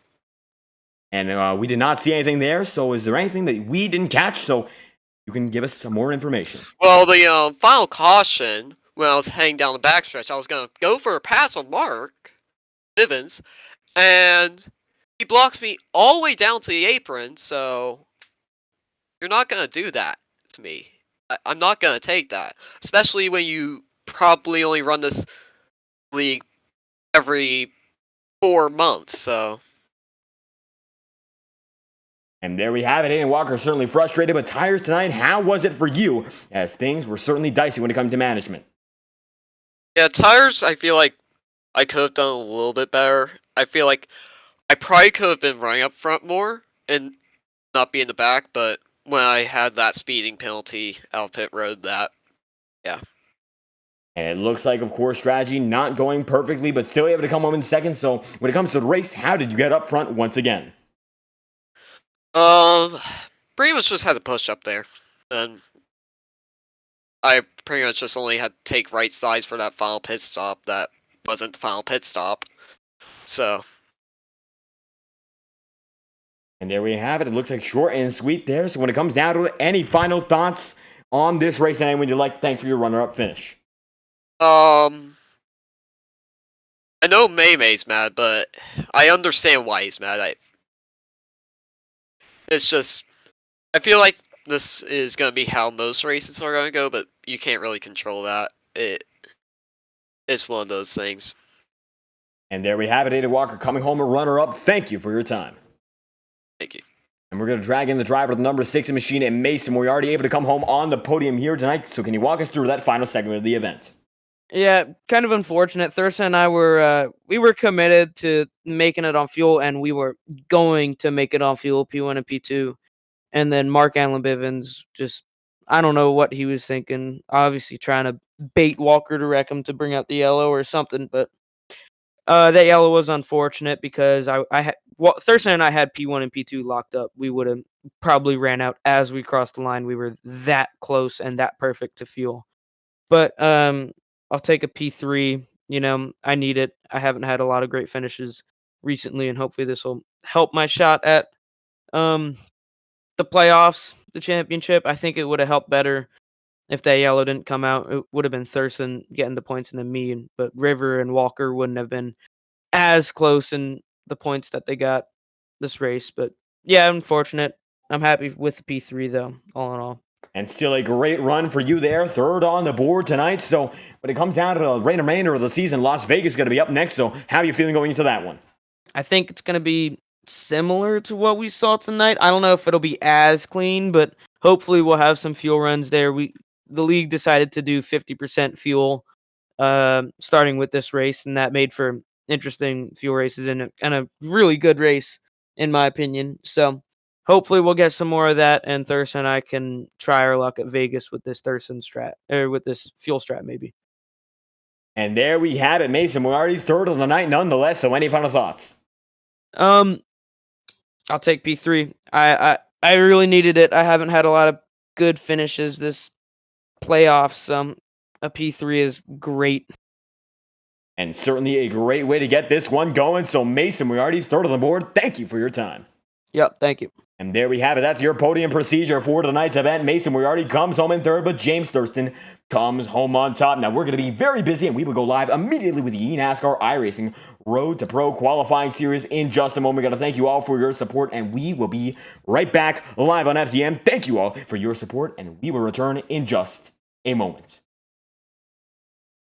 And we did not see anything there, so is there anything that we didn't catch? So you can give us some more information. Well, the final caution, when I was heading down the backstretch, I was gonna go for a pass on Mark Nivens, and he blocks me all the way down to the apron, so you're not gonna do that to me. I'm not gonna take that, especially when you probably only run this league every 4 months, so... And there we have it. Aiden Walker certainly frustrated, but tires tonight, how was it for you? As things were certainly dicey when it comes to management. Yeah, tires, I feel like I could have done a little bit better. I feel like I probably could have been running up front more and not be in the back, but when I had that speeding penalty out of pit road, yeah. And it looks like, of course, strategy not going perfectly, but still able to come home in second. So when it comes to the race, how did you get up front once again? Pretty much just had to push up there, and I pretty much just only had to take right sides for that final pit stop that wasn't the final pit stop, so... And there we have it. It looks like short and sweet there. So when it comes down to it, any final thoughts on this race? And would you like to thank for your runner-up finish? I know May's mad, but I understand why he's mad. It's just, I feel like this is going to be how most races are going to go, but you can't really control that. It's one of those things. And there we have it. Aiden Walker coming home a runner-up. Thank you for your time. Thank you. And we're going to drag in the driver of the number 6 machine and Mason. We're already able to come home on the podium here tonight. So can you walk us through that final segment of the event? Yeah, kind of unfortunate. Thurston and I were committed to making it on fuel, and we were going to make it on fuel, P1 and P2. And then Mark Allen Bivens just, I don't know what he was thinking. Obviously trying to bait Walker to wreck him to bring out the yellow or something. But that yellow was unfortunate because Thurston and I had P1 and P2 locked up. We would have probably ran out as we crossed the line. We were that close and that perfect to fuel. But I'll take a P3. You know, I need it. I haven't had a lot of great finishes recently, and hopefully this will help my shot at the playoffs, the championship. I think it would have helped better if that yellow didn't come out. It would have been Thurston getting the points and then me, but River and Walker wouldn't have been as close in the points that they got this race. But yeah, unfortunate. I'm happy with the P3 though, all in all. And still a great run for you there, third on the board tonight. So when it comes down to the remainder of the season, Las Vegas is going to be up next. So how are you feeling going into that one? I think it's going to be similar to what we saw tonight. I don't know if it'll be as clean, but hopefully we'll have some fuel runs there. The league decided to do 50% fuel starting with this race, and that made for interesting fuel races and a really good race, in my opinion. So hopefully we'll get some more of that, and Thurston and I can try our luck at Vegas with this Thurston strat, or with this fuel strat maybe. And there we have it, Mason. We're already third of the night nonetheless, so any final thoughts? I'll take P3. I really needed it. I haven't had a lot of good finishes this playoffs. A P3 is great. And certainly a great way to get this one going. So Mason, we're already third on the board. Thank you for your time. Yep, thank you. And there we have it. That's your podium procedure for tonight's event. Mason, we already comes home in third, but James Thurston comes home on top. Now, we're going to be very busy, and we will go live immediately with the NASCAR iRacing Road to Pro qualifying series in just a moment. We're going to thank you all for your support, and we will be right back live on FDM. Thank you all for your support, and we will return in just a moment.